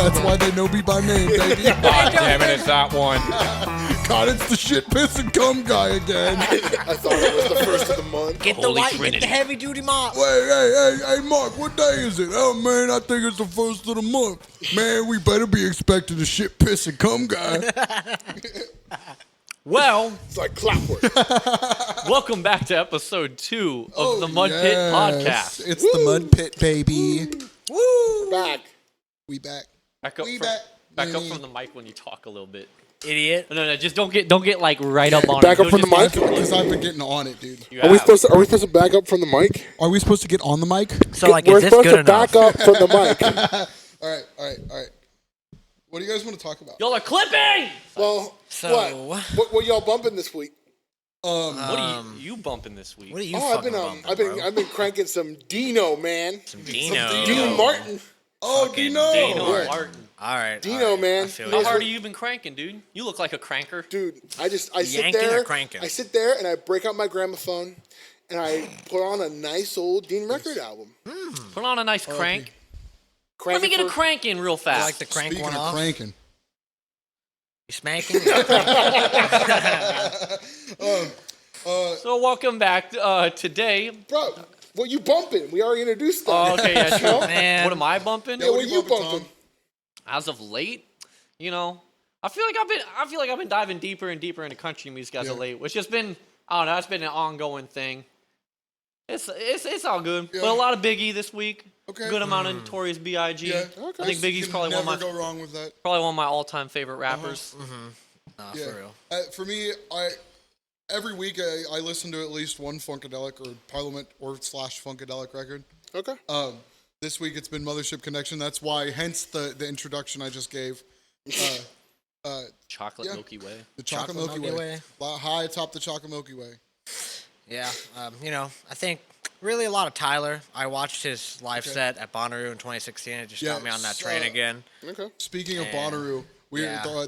That's why they know me by name, baby. God damn it, it's that one. God, it's the shit, piss, and cum guy again. I thought it was the first of the month. Get the Holy light, Trinity. get the heavy duty mop. Hey, Mark, what day is it? Oh, man, I think it's the first of the month. Man, we better be expecting the shit, piss, and cum guy. Well, It's like clockwork. welcome back to episode 2 of the MudPit podcast. It's the Mud Pit, baby. Woo! Back. We back. Back up, We from, back. up from the mic when you talk a little bit. Idiot. No, just don't get like right up on Back it. up from the mic? Because I've been getting on it, dude. You Are we have. supposed to back up from the mic? Are we supposed to get on the mic? So, like, We're is this supposed good to enough? back up from the mic. All right. What do you guys want to talk about? Y'all are clipping! Well, So- what y'all bumping this week? What are you bumping this week? What are you I've been fucking bumping, bro? I've been cranking some Dino, man. Some Dino. Dean Martin. Oh, Fucking Dino. Dino Yeah. Martin. All right. Dino, all right. man. I feel How you. hard have you been cranking, dude? You look like a cranker. Dude, I sit Yanking there. or cranking? I sit there and I break out my gramophone and I put on a nice old Dean record album. Put on a nice crank. Crank Let me it get a for- crank in real You fast. like to crank Speaking one of off? cranking. You spanking? So welcome back. Today. Bro, what you bumping? We already introduced that. Oh, okay, yeah, true. Man. What am I bumping? Yeah, what you bumping, bumping? As of late, I feel like I've been diving deeper and deeper into country music as of late, which has been, I don't know, it's been an ongoing thing. It's all good, Yeah. but a lot of Biggie this week. Okay. Good amount of Notorious B.I.G. Yeah. I think Biggie's probably one never of my go wrong with that. all-time favorite rappers. Nah, Yeah. for real. For me, every week I listen to at least one Funkadelic or Parliament or / Funkadelic record. Okay. This week it's been Mothership Connection. That's why, hence the introduction I just gave. Chocolate Yeah. Milky Way. The Chocolate Chocolate Milky Milky Way. High atop the Chocolate Milky Way. Yeah. I think really a lot of Tyler. I watched his live set at Bonnaroo in 2016. It just got me on that train again. Okay. Speaking of And- Bonnaroo,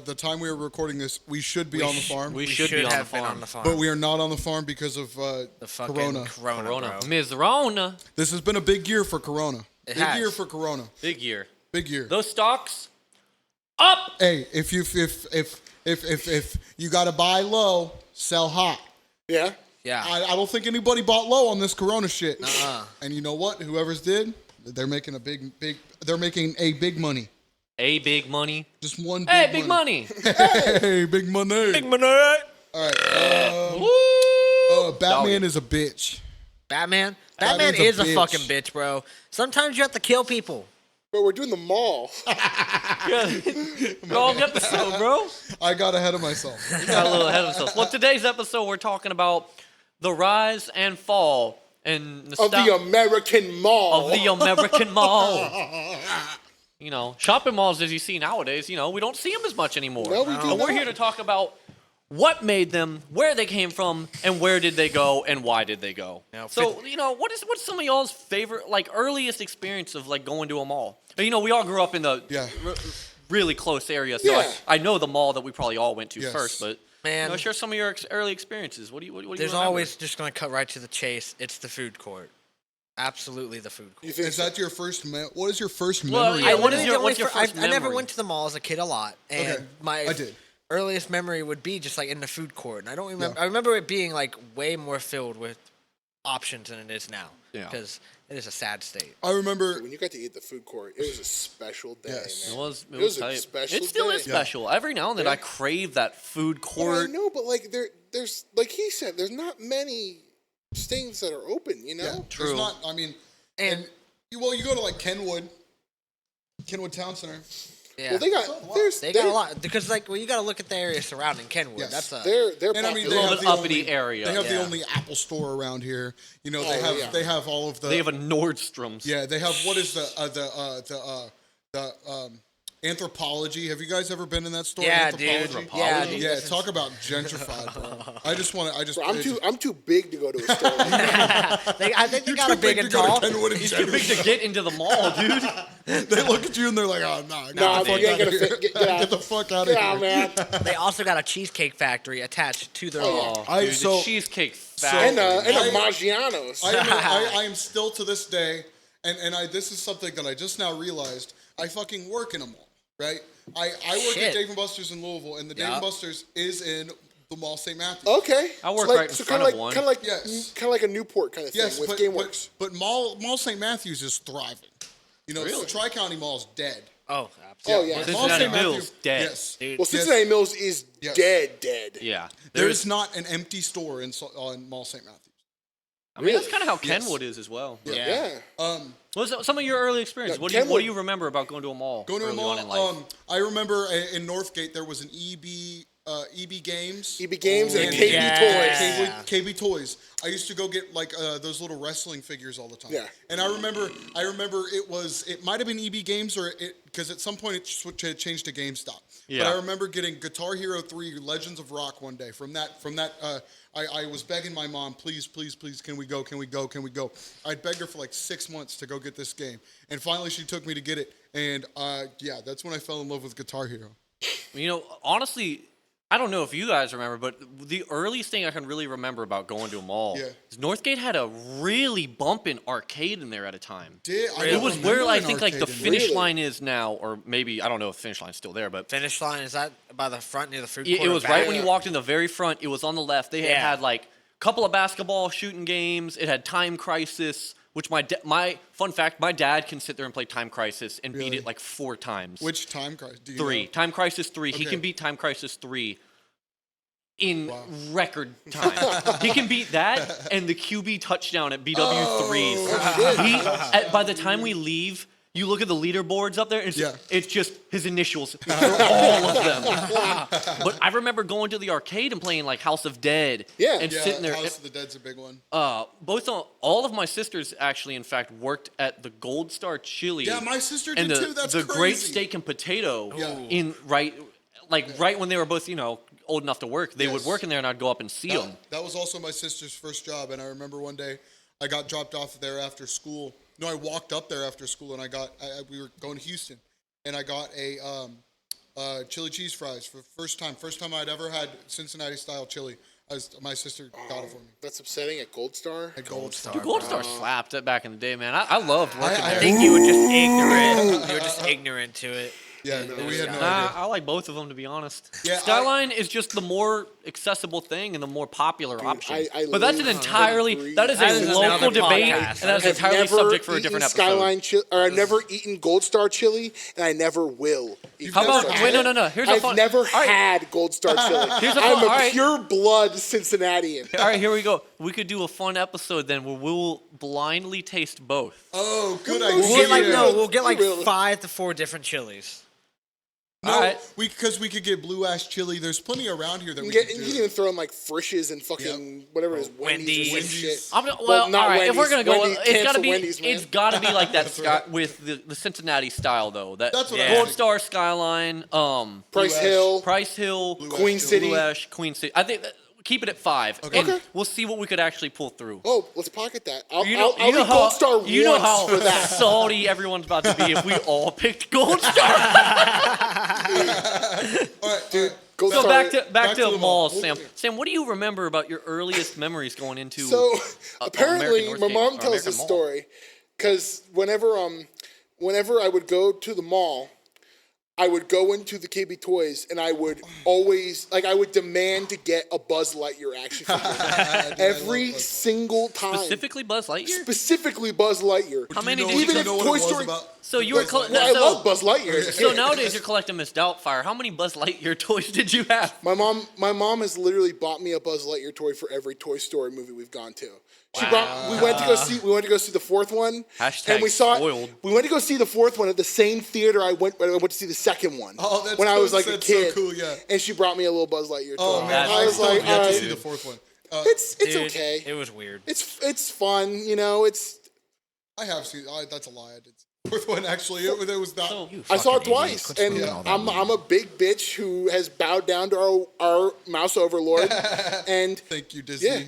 the time we were recording this, we should be on the farm. We should be on the have been farm. on the farm. But we are not on the farm because of the fucking Corona. Corona. bro. Ms. Rona. This has been a big year for Corona. It Big has. year for Corona. Big year. Big year. Those stocks up. Hey, if you gotta buy low, sell high. Yeah. Yeah. I don't think anybody bought low on this Corona shit. Uh-uh. And you know what? Whoever's did, they're making they're making a big money. A big money. Just one. Hey, big money. Hey, big money. Big money. All right. Woo. Batman is a bitch. Batman. Batman's Batman is a bitch. fucking bitch, bro. Sometimes you have to kill people. But we're doing the mall. Wrong episode, bro. I got ahead of myself. Got a little ahead of ourselves. Well, today's episode, we're talking about the rise and fall and Of the American Mall. of the American mall. Shopping malls, as you see nowadays, we don't see them as much anymore. No, we do And we're not. here to talk about what made them, where they came from, and where did they go, and why did they go. Now, So, what's some of y'all's favorite, earliest experience of, going to a mall? We all grew up in the Yeah. really close area, so Yeah. I know the mall that we probably all went to Yes. first, but Man. share some of your early experiences. What do you There's remember? always just going to cut right to the chase. It's the food court. Absolutely the food court. You think Is that your first? What is your first Well, memory? yeah, of what it? is what's your first I never memory? went to the mall as a kid a lot, and Okay, my I did. earliest memory would be just in the food court. And I don't remember. Yeah. I remember it being way more filled with options than it is now. Yeah. Because it is a sad state. I remember. when you got to eat the food court, it was a special day, Yes. man. It was a tight. special It still day. is special. Every now and then, Yeah. I crave that food But I court. know, but there's like he said, there's not many things that are open. You know. Yeah, True. There's not. I mean, And you go to Kenwood Town Center. yeah, Well, they got a lot because you got to look at the area surrounding Kenwood. Yes. That's a They're And I mean, A they little have bit the uppity only, area. They have the Yeah. only Apple store around here. They yeah. have all of the. They have a Nordstrom's. Yeah, they have what is the Anthropology. Have you guys ever been in that store? Yeah, dude. Anthropology? Yeah, dude. Yeah, talk about gentrified, bro. I'm too big to go to a store. I think they You're got too a big big and to go tall. to Kenwood and He's too big to get into the mall, dude. They look at you and they're like, "Oh no, Nah, get you the ain't fuck gonna out of fit. here. Get out. Get the fuck out of Get here." out, man. They also got a cheesecake factory attached to their mall. I- Dude, so- the cheesecake so- factory. And a Maggiano's. I am still to this day, and this is something that I just now realized. I fucking work in a mall. right? I work Shit. at Dave & Buster's in Louisville, and the Dave Yeah. & Buster's is in the Mall St. Matthews. Okay. I work so right in front of one. Kind of like, Yes. kind of like a Newport kind of thing Yes, with but, GameWorks. but Mall St. Matthews is thriving. You know, Really? the Tri-County Mall's dead. Oh, Oh, absolutely. yeah. Mall Cincinnati St. Mills, Matthews- dead. Yes. Dude. Well, Cincinnati Mills is Yes. dead. Yeah. There's not an empty store in Mall St. Matthews. I mean, that's Really? kind of how Yes. Kenwood is as well. Yeah. What's some of your early experiences? Yeah, What do you Kenwood- remember about going to a mall? Going to a early on in mall. life? I remember in Northgate there was an EB Games. EB Games and And KB yeah. Toys. KB Toys. I used to go get like those little wrestling figures all the time. Yeah. And I remember it might have been EB Games or because at some point it changed to GameStop. Yeah. But I remember getting Guitar Hero 3 Legends of Rock one day. From that I was begging my mom, please, can we go? I'd begged her for like 6 months to go get this game. And finally she took me to get it. And that's when I fell in love with Guitar Hero. You know, honestly, I don't know if you guys remember, but the earliest thing I can really remember about going to a mall is Northgate had a really bumpin' arcade in there at a time. It was where I think like the finish line is now, or maybe I don't know if the finish line's still there, but Finish line, is that by the front near the food it court? or was back? right when you walked in the very front. It was on the left. They Yeah. had like a couple of basketball shooting games. It had Time Crisis, which my fun fact, my dad can sit there and play Time Crisis and beat Really? it like 4 times. Which Time Crisis? Do you 3. know? Time Crisis 3. He Okay. can beat Time Crisis 3 in record time. He can beat that and the QB touchdown at BW3s. By the time we leave, you look at the leaderboards up there, and it's just his initials. All of them. But I remember going to the arcade and playing like House of Dead. Yeah. And Yeah, sitting there. House of the Dead's a big one. All of my sisters actually, in fact, worked at the Gold Star Chili. Yeah, my sister and did the, too. That's the crazy. Great Steak and Potato Yeah. in right when they were both, old enough to work. They would Yes. work in there, and I'd go up and see them. That was also my sister's first job, and I remember one day I got dropped off there after school. No, I walked up there after school, and we were going to Houston, and I got a chili cheese fries for the first time. First time I'd ever had Cincinnati style chili. My sister got it for me. That's upsetting at Gold Star. At Gold Star. Dude, Gold Star slapped it back in the day, man. I loved working I there. think you were just ignorant. You were just ignorant to it. Yeah, we had no Nah, idea. I like both of them, to be honest. Yeah, Skyline is just the more accessible thing and the more popular option. I But that's an live entirely and that is That a is local another debate, podcast. and that's I've entirely never subject for a eaten different episode. Skyline or I've never eaten Gold Star chili, and I never will. eat How Gold about Star wait? chili. No. Here's a I've fun. never all right, had Gold Star chili. Here's a I'm fun- a all right. pure blood Cincinnatian. all right, here we go. We could do a fun episode then where we'll blindly taste both. Oh, good We'll idea. get We'll get like Really? 5 to 4 different chilies. No, All right. because we could get blue ash chili. There's plenty around here that You we can, could you do. can even throw in like Frisch's and fucking whatever it is, Wendy's or some Wendy's. shit. Well, not all right. If we're Wendy's. gonna go, Wendy's, it's gotta cancel be. Wendy's, man. It's gotta be like that That's right. with the Cincinnati style though. That That's what I Gold think. Star Skyline, Price Ash. Hill, Price Hill, Queen City. Blue Ash, Queen City. I think keep it at 5, Okay. and Okay. we'll see what we could actually pull through. Oh, let's pocket that. I'll You know eat Gold Star once you know how for that. salty everyone's about to be if we all picked Gold Star. All right, dude. Gold So Star. back to the the mall, mall. Sam. Sam, what do you remember about your earliest memories going into? So apparently, American my Northgate mom or tells American this Mall? story because whenever I would go to the mall, I would go into the KB Toys and I would always I would demand to get a Buzz Lightyear action figure every single time. Specifically Buzz Lightyear. Specifically Buzz Lightyear. How many Do did you you Even know, if do you know Toy what it was Story- about? So you were Buzz collecting. Lightyear. I love Buzz Lightyear. as a So kid. nowadays you're collecting Miss Doubtfire. How many Buzz Lightyear toys did you have? My mom has literally bought me a Buzz Lightyear toy for every Toy Story movie we've gone to. We went to go see the fourth one. Hashtag and we saw spoiled. We went to go see the fourth one at the same theater I went to see the second one. Oh, that's when I cool. was like a That's so kid. cool, yeah. And she brought me a little Buzz Lightyear toy. Oh man, That's I was still like, yet all to right, see the fourth one. it's Dude, okay. It was weird. It's fun, you know. It's I have seen. That's a lie. I did see the fourth one actually. It was not. So, I saw it fucking twice, idiot. and Quit screwing I'm a big bitch who has bowed down to our mouse overlord. And Thank you, Disney. yeah,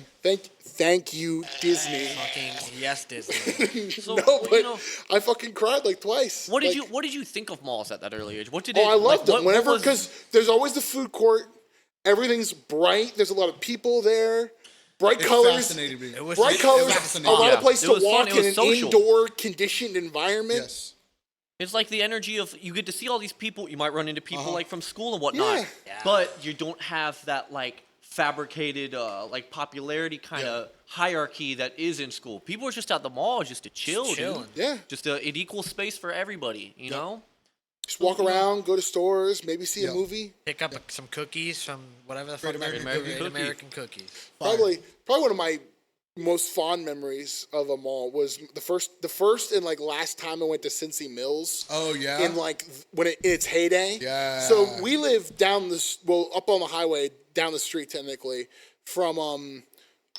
thank you, Disney. Fucking yes, Disney. so No, well, but I fucking cried like twice. what did Like, What did you think of malls at that early age? What did Oh, it? I loved like, it. what Whenever, was- because there's always the food court. Everything's bright. There's a lot of people there. Bright It colors. fascinated me. It was Bright it colors. was A fascinating. lot Yeah, of place it to was fun, walk it in was an social. indoor conditioned environment. Yes. It's like the energy of you get to see all these people. You might run into people like from school and whatnot, Yeah. but you don't have that like fabricated like popularity kind of hierarchy that is in school. People are just at the mall just to chill, Just chilling. dude. Yeah. Just an equal space for everybody, you know? Just walk around, go to stores, maybe see a movie. Pick up some cookies from whatever the fuck American Great Cookie. American cookies. Probably one of my most fond memories of a mall was the first and like last time I went to Cincy Mills. Oh yeah. In like in its heyday. Yeah. So we live down up on the highway down the street technically from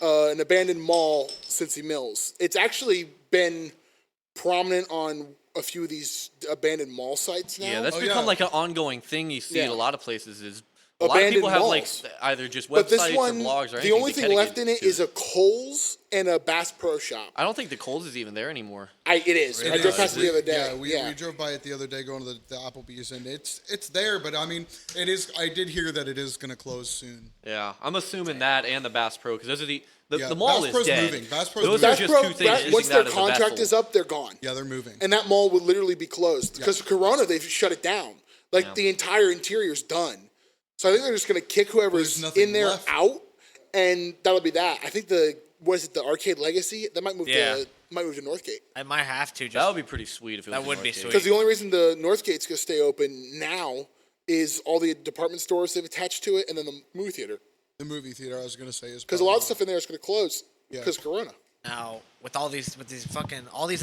an abandoned mall, Cincy Mills. It's actually been prominent on a few of these abandoned mall sites now. Yeah, that's Oh, become yeah. like an ongoing thing you see at Yeah. a lot of places. Is a lot of Abandoned people have like malls. either just But this websites one, or blogs or the anything. only to thing kinda left get in it to is a Kohl's and a Bass Pro Shop. I don't think the Kohl's is even there anymore. It is. I It drove is. past it the other day. Yeah, we drove by it the other day going to the Applebee's, and it's there, but I mean, it is. I did hear that it is going to close soon. Yeah, I'm assuming that and the Bass Pro because those are the Yeah, mall Bass is Pro's dead. moving. Bass Pro's Those moving. are Bass just Pro, two things. using once that their as a contract vessel. is up, they're gone. Yeah, they're moving. And that mall would literally be closed because of Corona. They've shut it down. Like the entire interior's done. So I think they're just gonna kick whoever's There's nothing in there left. out, and that'll be that. I think the Arcade Legacy that might move Yeah. to Northgate. I might have to. Just That would be pretty sweet if it was. That in would be Northgate. sweet. Because the only reason the Northgate's gonna stay open now is all the department stores they've attached to it, and then the movie theater. The movie theater, I was going to say, is Because a lot of stuff in there is gonna close because of Corona. Now, with all these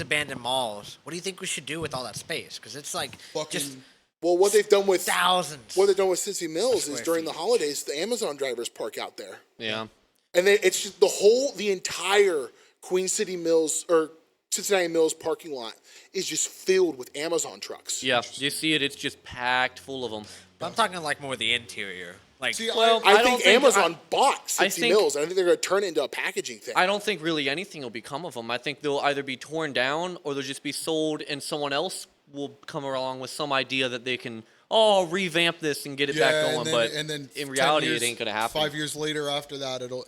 abandoned malls, what do you think we should do with all that space? Because it's like just Fucking Well, what they've done with thousands. Cincy Mills is Square during the feet. holidays, the Amazon drivers park out there. Yeah. And then it's just the entire Queen City Mills or Cincinnati Mills parking lot is just filled with Amazon trucks. Yeah, you see it. It's just packed full of them. I'm talking like more the interior. Like, See, Well, I, don't think Amazon bought I Cincy think- Mills, and I think they're going to turn it into a packaging thing. I don't think really anything will become of them. I think they'll either be torn down or they'll just be sold, and someone else will come along with some idea that they can revamp this and get it back going. But and then in 10 reality, years, it ain't gonna happen. 5 years later, after that, it'll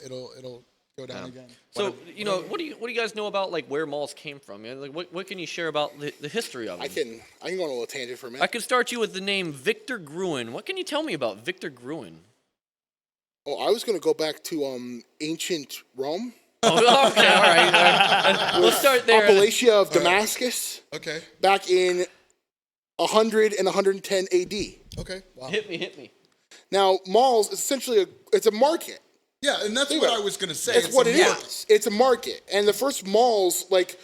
go down again. So what do you guys know about like where malls came from? Like what can you share about the history of them? I can go on a little tangent for a minute. I could start you with the name Victor Gruen. What can you tell me about Victor Gruen? Oh, I was going to go back to ancient Rome, Oh, okay, all right. We'll start there. Appalachia of Damascus, Okay. back in 100 and 110 A.D. Okay. Wow. Hit me. Now, malls is essentially it's a market. Yeah, and that's Think what about I it. was gonna say. It's what a it market. is. It's a market, and the first malls, like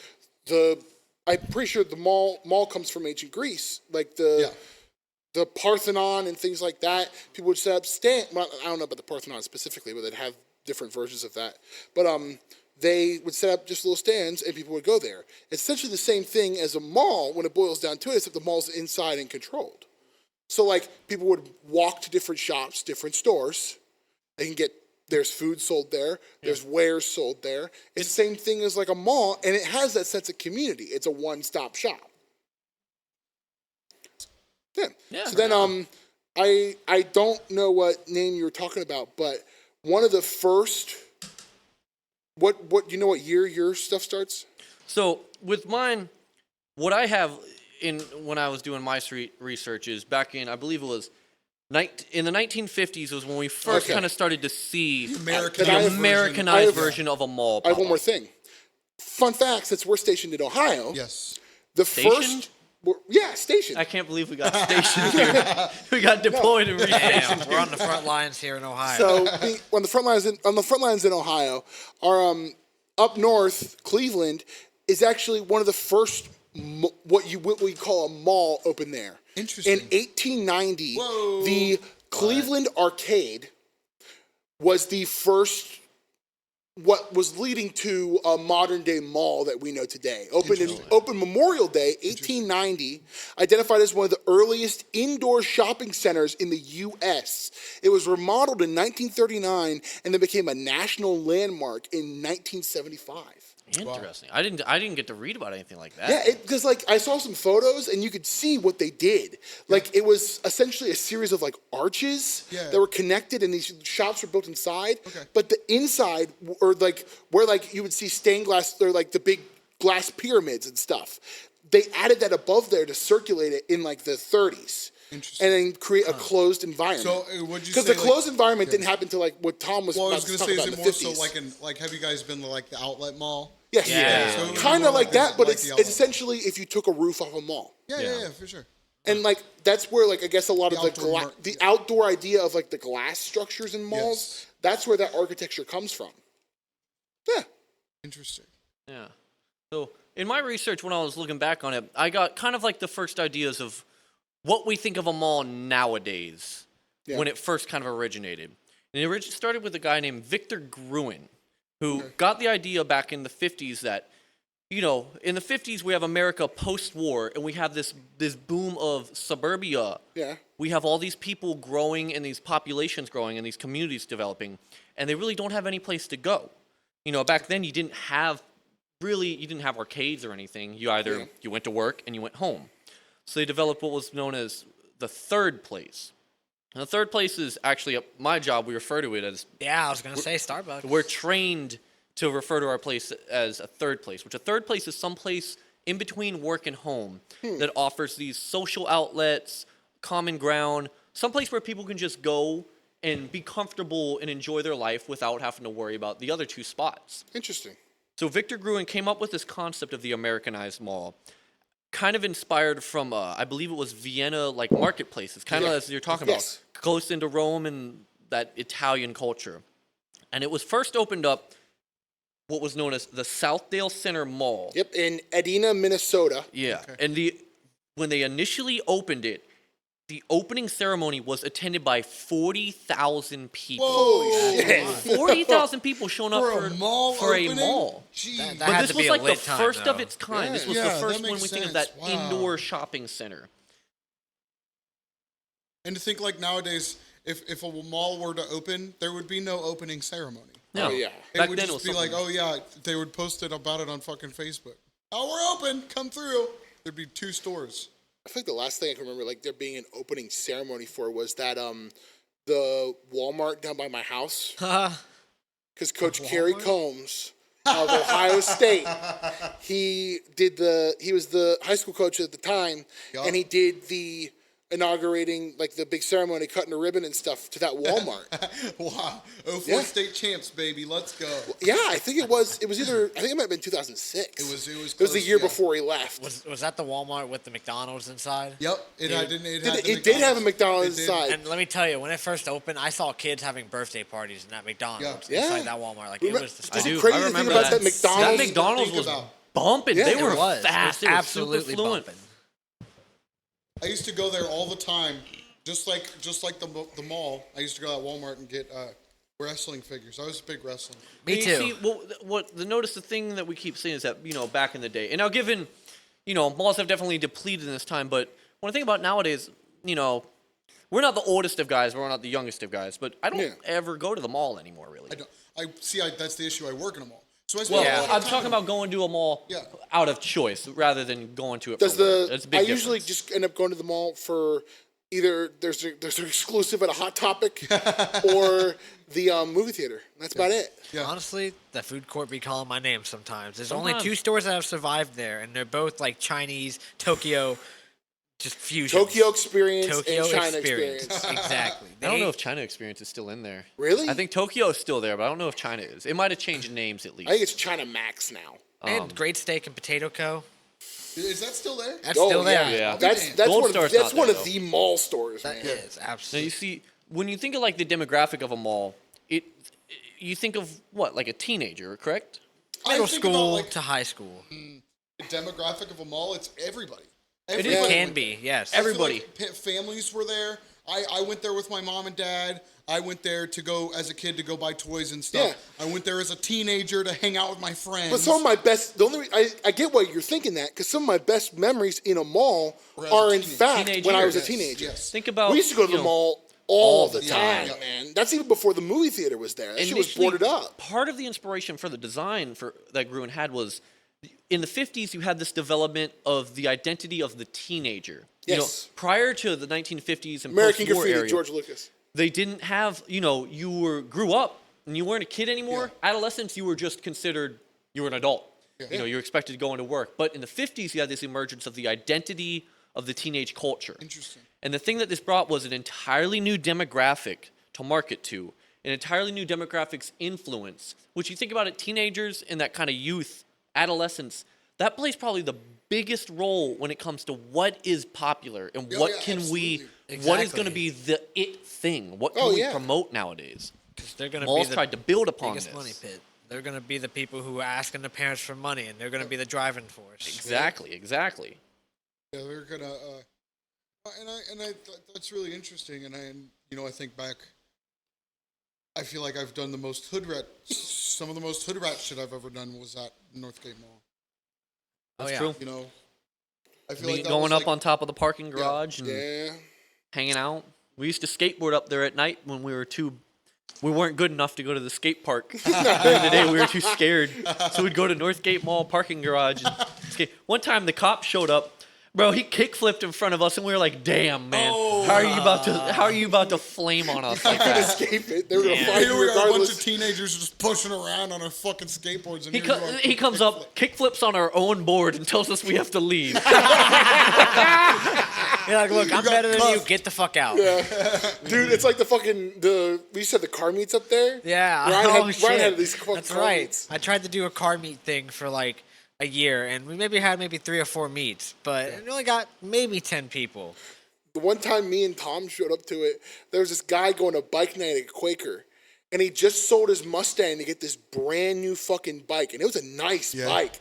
I'm pretty sure the mall comes from ancient Greece, like the Parthenon and things like that. People would set up stand. Well, I don't know about the Parthenon specifically, but they'd have different versions of that. But they would set up just little stands, and people would go there. It's essentially the same thing as a mall when it boils down to it, except the mall's inside and controlled. So like people would walk to different shops, different stores. They can get there's food sold there, there's wares sold there. It's the same thing as like a mall, and it has that sense of community. It's a one-stop shop. Yeah. So then I don't know what name you were talking about, but one of the first what you know what year your stuff starts? So with mine, what I have when I was doing my research is back in I believe it was in the 1950s was when we first Okay. kind of started to see the Americanized Americanized version of a mall. I have pop one more up. thing. Fun fact, since we're stationed in Ohio, Yes. the Stationed? stationed. I can't believe we got stationed here. We got deployed and restationed. damn, we're on the front lines here in Ohio. So on the front lines in Ohio, our up north, Cleveland is actually one of the first what we call a mall open there. Interesting. In 1890, Whoa. the Cleveland Arcade was the first. What was leading to a modern day mall that we know today. Open Memorial Day, 1890, identified as one of the earliest indoor shopping centers in the U.S. It was remodeled in 1939 and then became a national landmark in 1975. Interesting. I didn't get to read about anything like that. Yeah, because like I saw some photos and you could see what they did. Like it was essentially a series of like arches that were connected, and these shops were built inside. Okay. But the inside, or like where like you would see stained glass, or like the big glass pyramids and stuff. they added that above there to circulate it in like the 30s. Interesting. And then create a closed environment. So would you say because the closed environment didn't happen to like what Tom was Well, I about was to gonna talk say, about is in it the more 50s. so like have you guys been to like the outlet mall? Yes. Yeah. So it was Kind more of like that, but like it's the it's outlet. essentially if you took a roof off a mall. Yeah, for sure. And like that's where like I guess a lot of the outdoor the outdoor idea of like the glass structures in malls, that's where that architecture comes from. Yeah. Interesting. Yeah. So in my research, when I was looking back on it, I got kind of like the first ideas of what we think of a mall nowadays when it first kind of originated. And it started with a guy named Victor Gruen, who got the idea back in the 50s that, you know, in the 50s we have America post-war, and we have this boom of suburbia. Yeah. We have all these people growing and these populations growing and these communities developing, and they really don't have any place to go. You know, back then you didn't have arcades or anything. You either you went to work and you went home. So they developed what was known as the third place. And the third place is actually my job. We refer to it as, Yeah, I was gonna say Starbucks. we're trained to refer to our place as a third place, which a third place is some place in between work and home that offers these social outlets, common ground, some place where people can just go and be comfortable and enjoy their life without having to worry about the other two spots. Interesting. So Victor Gruen came up with this concept of the Americanized mall, kind of inspired from, I believe it was Vienna, like marketplaces, kind of as you're talking Yes. about, close into Rome and that Italian culture. And it was first opened up what was known as the Southdale Center Mall. Yep, in Edina, Minnesota. Yeah, and when they initially opened it, the opening ceremony was attended by 40,000 people. Holy shit. 40,000 people showing up For a mall for a opening? mall. Jeez. That But had this to was be a like the lit time, first of though. its kind. This was Yeah, the that first one makes we think of sense. that Wow. indoor shopping center. And to think like nowadays, if a mall were to open, there would be no opening ceremony. No. Oh, yeah. It Back would then just it was be like, something- oh yeah, they would post it about it on fucking Facebook. Oh, we're open, come through. There'd be 2 stores. I think the last thing I can remember, like there being an opening ceremony for, was that the Walmart down by my house. Because Coach Kerry Combs of Ohio State, he was the high school coach at the time, and he did the inaugurating, like the big ceremony, cutting a ribbon and stuff to that Walmart. Wow. 04 Yeah. state champs, baby. Let's go. Yeah, I think it was either, I think it might have been 2006. It was It was close, the year yeah. before he left. Was that the Walmart with the McDonald's inside? Yep. It It did did have a McDonald's It did. inside. And let me tell you, when it first opened, I saw kids having birthday parties in that McDonald's Yeah. inside that Walmart. Like Remember- it was the That's spot. the crazy I thing remember about that that. McDonald's. That McDonald's think was about. bumping. Yeah, They it were was. fast. It They was were super absolutely fluent. bumping. I used to go there all the time, just like the mall. I used to go to Walmart and get wrestling figures. I was a big wrestling. Me You too. See, the thing that we keep seeing is that, you know, back in the day, and now given, you know, malls have definitely depleted in this time, but when I think about nowadays, you know, we're not the oldest of guys, we're not the youngest of guys, but I don't Yeah. ever go to the mall anymore, really. That's the issue. I work in a mall, so I spend Well, a lot of I'm time talking in a about going to a mall Yeah. out of choice rather than going to it Does for work. That's a big I difference. usually just end up going to the mall for either there's an exclusive at a Hot Topic or the movie theater. That's about it. Yeah. Honestly, the food court be calling my name sometimes. There's only Sometimes. 2 stores that have survived there, and they're both like Chinese, Tokyo, just fusion. Tokyo Experience Tokyo and China Experience. Experience. Exactly. I don't know They- if China Experience is still in there. Really? I think Tokyo is still there, but I don't know if China is. It might have changed names at least. I think it's China Max now. they had Great Steak and Potato Co. Is that still there? That's still there. Yeah. That's Gold one Star's of, that's not one there, of though. the mall stores, That man. is Now absolutely. you see, when you think of like the demographic of a mall, you think of what, like a teenager, correct? Middle I think about, school like, to high school. the demographic of a mall. It's everybody. It It Everybody can went be, yes. I feel Everybody. like families were there. I went there with my mom and dad. I went there to go as a kid to go buy toys and stuff. Yeah. I went there as a teenager to hang out with my friends. But some of my best, I get why you're thinking that, because some of my best memories in a mall Were as a are in teenager. fact Teenage when I was a years. teenager. Yes. Think about. We used to go to you the know, mall all the time. time, man. That's even before the movie theater was there. That shit was initially, boarded up. Part of the inspiration for the design that Gruen had was in the 50s, you had this development of the identity of the teenager. You know, Yes. prior to the 1950s and American post-war Graffiti, area, George Lucas. they didn't have, you know, you grew up and you weren't a kid anymore. Adolescence, you were just considered, you were an adult. You know, you're expected to go into work. But in the 50s, you had this emergence of the identity of the teenage culture. Interesting. And the thing that this brought was an entirely new demographic to market to, an entirely new demographics influence, which you think about it, teenagers and that kind of youth, adolescence, that plays probably the biggest role when it comes to what is popular and what can absolutely. what is going to be the it thing? What can we promote nowadays? Because they're going to Malls be the tried to build upon biggest this. money pit. They're going to be the people who are asking their parents for money, and they're going to be the driving force. Exactly. Yeah, they're gonna, that's really interesting. And I think back, I feel like I've done the most hood rat, some of the most hood rat shit I've ever done was at Northgate Mall. That's true. You know, I feel like that Going was up like, on top of the parking garage and hanging out. We used to skateboard up there at night when we weren't good enough to go to the skate park. During the day, we were too scared. So we'd go to Northgate Mall parking garage and skate. One time the cop showed up. Bro, he kickflipped in front of us, and we were like, "Damn, man, how are you about to flame on us like Couldn't that?" escape it. They were gonna find here you we got a bunch of regardless. teenagers just pushing around on our fucking skateboards. And He comes up, kickflips on our own board, and tells us we have to leave. You're like, look, I'm better than you. cuffed. Get the fuck out. Dude, it's like we said the car meets up there. Yeah. Ryan Shit. had these fucking That's car right. meets. I tried to do a car meet thing for like a year, and we had 3 or 4 meets, but it only got maybe 10 people. The one time me and Tom showed up to it, there was this guy going to bike night at Quaker, and he just sold his Mustang to get this brand new fucking bike, and it was a nice bike.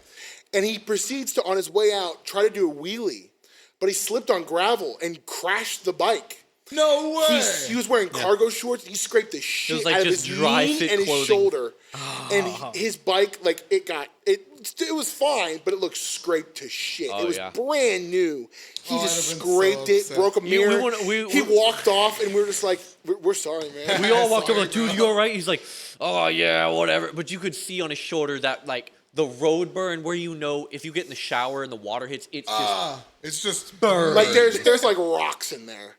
And he proceeds to, on his way out, try to do a wheelie, but he slipped on gravel and crashed the bike. No way. He was wearing cargo shorts. He scraped the shit like out of just his dry knee fit and his clothing. shoulder. And his bike, like, it was fine, but it looked scraped to shit. Oh, It was yeah. brand new. He Oh, just I'd have been scraped so it, upset. broke a mirror. He we- walked off, and we were just like, we're sorry, man. We all walked over Sorry, like, "Dude, you all right?" He's like, "Oh yeah, whatever." But you could see on his shoulder that like the road burn, where if you get in the shower and the water hits, It's just burn. Like, there's like rocks in there.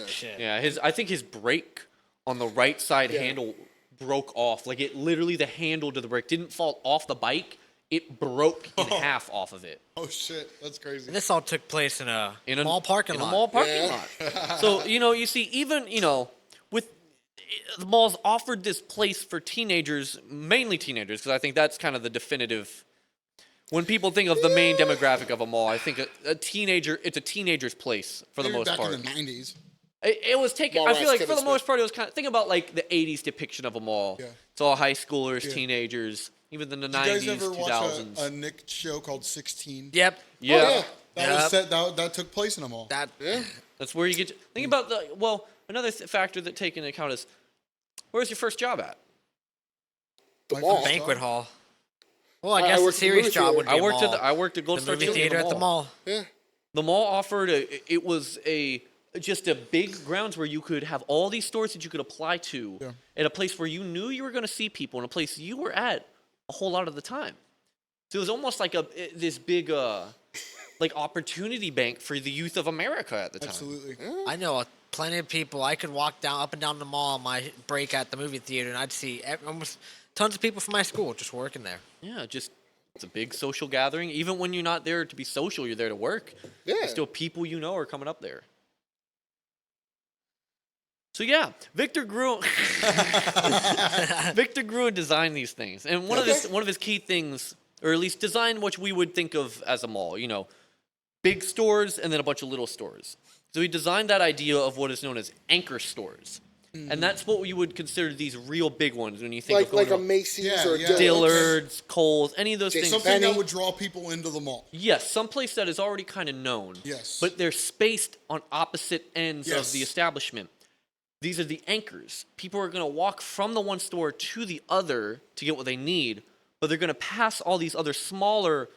Shit. Yeah, I think his brake on the right side handle broke off. Like, it literally, the handle to the brake didn't fall off the bike. It broke in half off of it. Oh shit, that's crazy. And this all took place in a mall parking lot. In a mall parking lot. So, you see, even, with the malls offered this place for teenagers, mainly teenagers, because I think that's kind of the definitive. When people think of the main demographic of a mall, I think it's a teenager's place for the Maybe most back part. in the 90s. It was taken. Mall I feel rats, like for Kevin the most Smith. part, it was kind of think about like the '80s depiction of a mall. Yeah. It's all high schoolers, teenagers, even in the Did you guys '90s, ever 2000s. watch a Nick show called 16? Yep. Yeah, Oh, yeah. That was set, that took place in a mall. that's where you get. Think about another factor that take into account is where's your first job at? The My mall. first Banquet hall. Well, I I guess the worked at the serious movie job theater. would be I a worked mall. I worked at Gold the Star movie Chili theater at the mall. Yeah. The mall offered it was just a big grounds where you could have all these stores that you could apply to at a place where you knew you were going to see people in a place you were at a whole lot of the time. So it was almost like this big like opportunity bank for the youth of America at the time. Absolutely. I know plenty of people. I could walk up and down the mall on my break at the movie theater, and I'd see almost tons of people from my school just working there. Yeah, it's a big social gathering. Even when you're not there to be social, you're there to work. Yeah. There's still people are coming up there. So yeah, Victor Gruen designed these things, and one of his key things, or at least designed what we would think of as a mall. Big stores and then a bunch of little stores. So he designed that idea of what is known as anchor stores, and that's what you would consider these real big ones when you think of Like going a to Macy's or a yeah. Dillard's, Kohl's, any of those things. Something Penny. that would draw people into the mall. Yes, someplace that is already kind of known. Yes. But they're spaced on opposite ends of Yes. the establishment. These are the anchors. People are going to walk from the one store to the other to get what they need, but they're going to pass all these other smaller,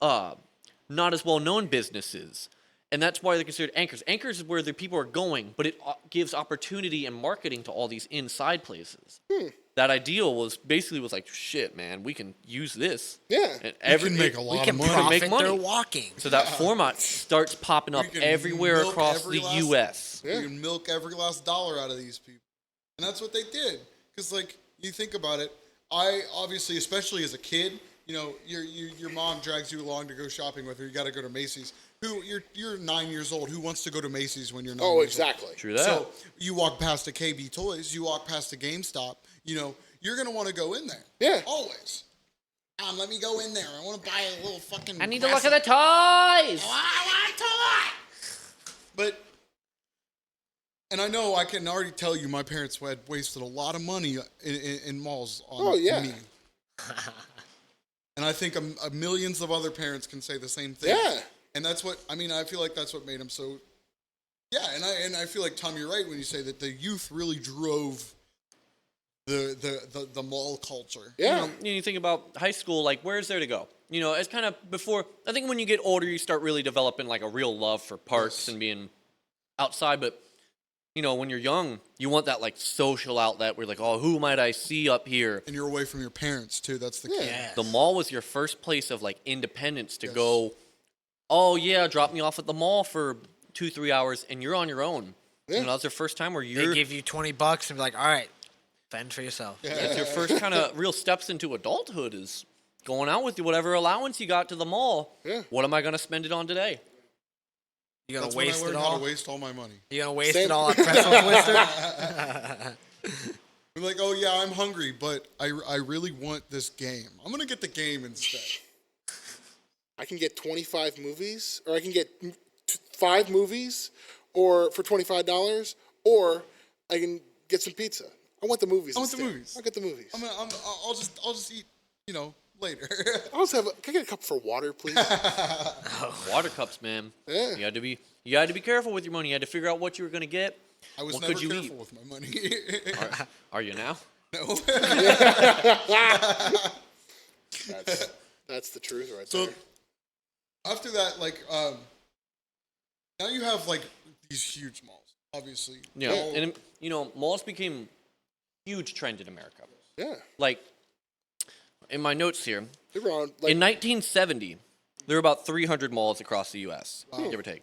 not as well-known businesses. And that's why they're considered anchors. Anchors is where the people are going, but it gives opportunity and marketing to all these inside places. That ideal was like, shit, man, we can use this. Yeah. And can make a lot We of can money. Make profit money. their walking. So that format starts popping up We can everywhere milk across every the last- U.S. You can milk every last dollar out of these people. And that's what they did. Because, like, you think about it, I obviously, especially as a kid, you know, your mom drags you along to go shopping with her. You got to go to Macy's. You're 9 years old. Who wants to go to Macy's when you're 9 years old? Exactly. True that. So you walk past a KB Toys, you walk past a GameStop, you know, you're going to want to go in there. Yeah. Always. Let me go in there. I want to buy a little fucking... I need to look at the toys. I want a toy! But... And I know I can already tell you my parents had wasted a lot of money in malls on me. And I think millions of other parents can say the same thing. Yeah. And that's what, I mean, I feel like that's what made them so... Yeah, and I feel like, Tom, you're right when you say that the youth really drove the mall culture. Yeah. You think about high school, like, where's there to go? You know, it's kind of before... I think when you get older, you start really developing, like, a real love for parks and being outside, but... You know, when you're young, you want that, like, social outlet where you're like, oh, who might I see up here? And you're away from your parents, too. That's the key. Yes. The mall was your first place of, like, independence to go, oh, yeah, drop me off at the mall for 2-3 hours, and you're on your own. Yeah. You know, that's your first time where They you're... give you $20 and be like, all right, fend for yourself. Yeah. It's your first kind of real steps into adulthood is going out with whatever allowance you got to the mall. Yeah. What am I going to spend it on today? You gonna That's when I waste it learned how all? to waste all my money. You gonna waste Same. it all on pretzel twister? I'm like, oh, yeah, I'm hungry, but I really want this game. I'm going to get the game instead. I can get 25 movies, or I can get 5 movies, or for $25, or I can get some pizza. I want the movies. I want the instead. movies. I'll get the movies. I'll just eat, you know, later. I'll just have. Can I get a cup for water, please? Water cups, man. Yeah. You had to be careful with your money. You had to figure out what you were going to get. I was What never could you careful eat? with my money. Are you now? No. That's the truth right So there. after that, like, now you have like these huge malls, obviously. Yeah. All- And, you know, malls became a huge trend in America. Yeah. Like, in my notes here, They were on, like, in 1970, there were about 300 malls across the U.S., give or take.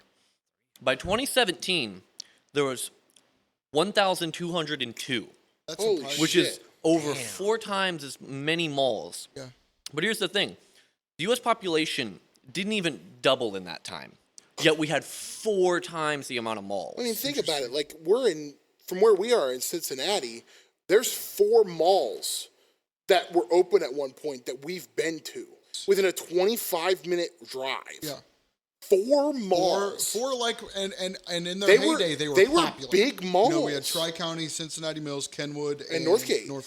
By 2017, there was 1,202, that's Holy surprising. which is Shit. over 4 times as many malls. Yeah. But here's the thing. The U.S. population didn't even double in that time, yet we had 4 times the amount of malls. I mean, think about it. Like, from where we are in Cincinnati, there's 4 malls that were open at one point that we've been to within a 25-minute drive. Yeah. 4 malls. For like, and in their heyday, they were popular. big malls. You know, we had Tri-County, Cincinnati Mills, Kenwood, and Northgate. And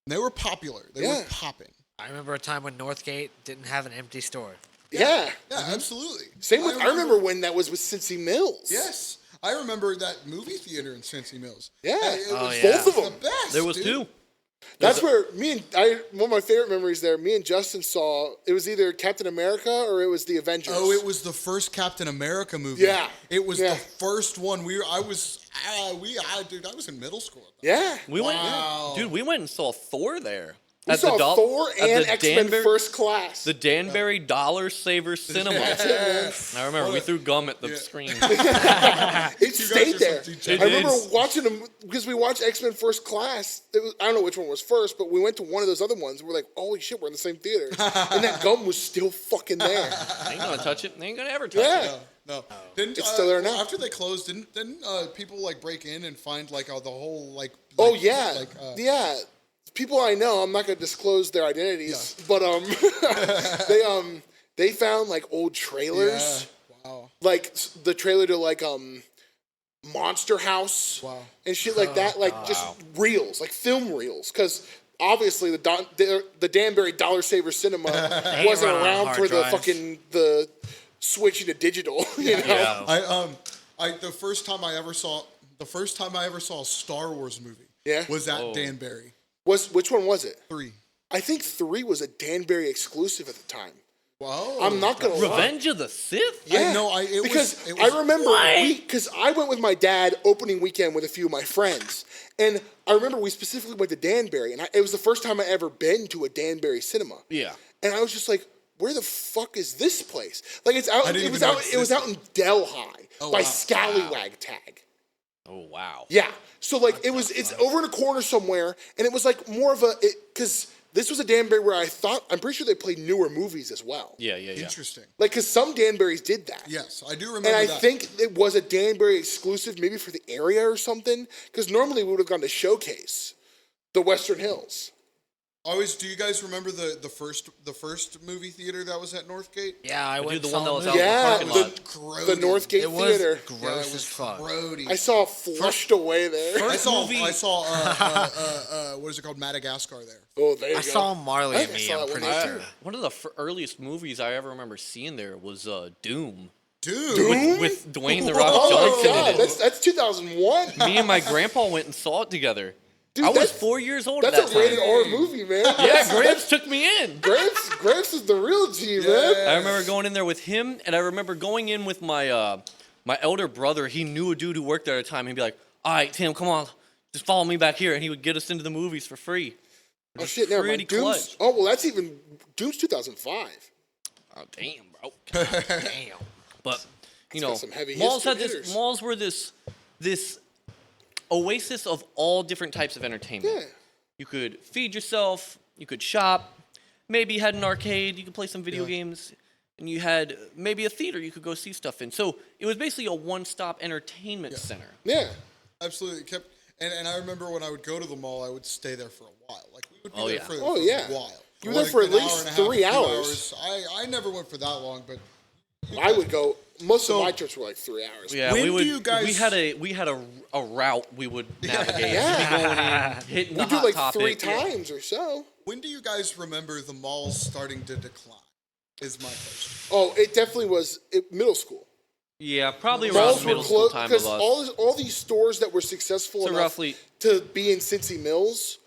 they were popular. They were popping. I remember a time when Northgate didn't have an empty store. Yeah. Yeah, absolutely. Same with, I remember when that was with Cincy Mills. Yes. I remember that movie theater in Cincy Mills. Yeah. It was yeah. Both of the them. best. There was dude. 2. That's where one of my favorite memories there, me and Justin saw, it was either Captain America or it was the Avengers. Oh, it was the first Captain America movie. Yeah. It was Yeah. the first one. Dude, I was in middle school. Yeah. We Wow. we went and saw Thor there. We saw Thor at and the X-Men Danbury- First Class. The Danbury Dollar Saver Cinema. I remember we threw gum at the screen. It stayed are there. some I degenerates. remember watching them because we watched X-Men First Class. I don't know which one was first, but we went to one of those other ones. And we're like, holy shit, we're in the same theater. And that gum was still fucking there. They ain't gonna touch it. They ain't gonna ever touch Yeah. it. No. Didn't, It's still there now. After they closed, didn't people like break in and find like the whole like? Oh, like- yeah. Like, Yeah. People I know, I'm not going to disclose their identities, but they found like old trailers. Yeah. Wow. Like the trailer to like Monster House Wow. and shit like that, like just reels, like film reels, because obviously the Danbury Dollar Saver Cinema wasn't running on around hard for the drives. the switching to digital. You know? Yeah. The first time I ever saw a Star Wars movie. Yeah? Was at Danbury. Which one was it? 3. I think 3 was a Danbury exclusive at the time. Wow. I'm not gonna lie. Revenge of the Sith? Yeah, because I remember because I went with my dad opening weekend with a few of my friends, and I remember we specifically went to Danbury, and it was the first time I ever been to a Danbury cinema. Yeah. And I was just like, "Where the fuck is this place?" Like it's out. I didn't It was even know out. it It was out in Delhi by wow. Scallywag Tag. Oh wow. Yeah. So like it's over in a corner somewhere, and it was like more of a because this was a Danbury where I'm pretty sure they played newer movies as well. Yeah. Interesting. Like, because some Danburys did that. Yes, I do remember And I that. think it was a Danbury exclusive, maybe for the area or something. Because normally we would have gone to Showcase, the Western Hills. Do you guys remember the first movie theater that was at Northgate? Yeah, I went the and one saw that was the out movie. in the Yeah, parking lot. the Northgate It was Theater. gross Yeah, it as was fuck. grody. I saw Flushed Away there. I saw movie- what is it called, Madagascar there. Oh, there you I go. saw Marley I and think I Me. saw I'm that one pretty there, sure. too. One of the earliest movies I ever remember seeing there was Doom. Dude, With Dwayne The Rock Oh Johnson my God, in it. that's 2001. Me and my grandpa went and saw it together. Dude, I was that's- 4 years old at That's that a rated time. R movie, man. Yeah, Gramps took me in. Gramps is the real G, man. I remember going in there with him, and I remember going in with my my elder brother. He knew a dude who worked there at the time. He'd be like, "All right, Tim, come on, just follow me back here," and he would get us into the movies for free. Oh shit, never mind. Pretty Doom's, clutch. oh well, that's even Doom's 2005. Oh damn, bro. Damn. But you know, got some heavy malls history had hitters. this. Malls were this oasis of all different types of entertainment. Yeah. You could feed yourself. You could shop. Maybe you had an arcade. You could play some video games. And you had maybe a theater you could go see stuff in. So it was basically a one-stop entertainment center. Yeah. absolutely and I remember when I would go to the mall, I would stay there for a while. Like we would be Oh, there yeah. for, Oh, for yeah. a while. You were there for at an hour least and a half, 3 2 hours. I never went for that long, but I would go. Most So- of my trips were like 3 hours. Yeah, When we do would. you guys- We had a route we would navigate. Yeah. We'd be going in, hitting We the do hot like topic. 3 times or so. when do you guys remember the malls starting to decline? Is my question. Oh, it definitely was middle school. Yeah, probably Malls around were middle school closed time of because us. all these stores that were successful So enough roughly- to be in Cincy Mills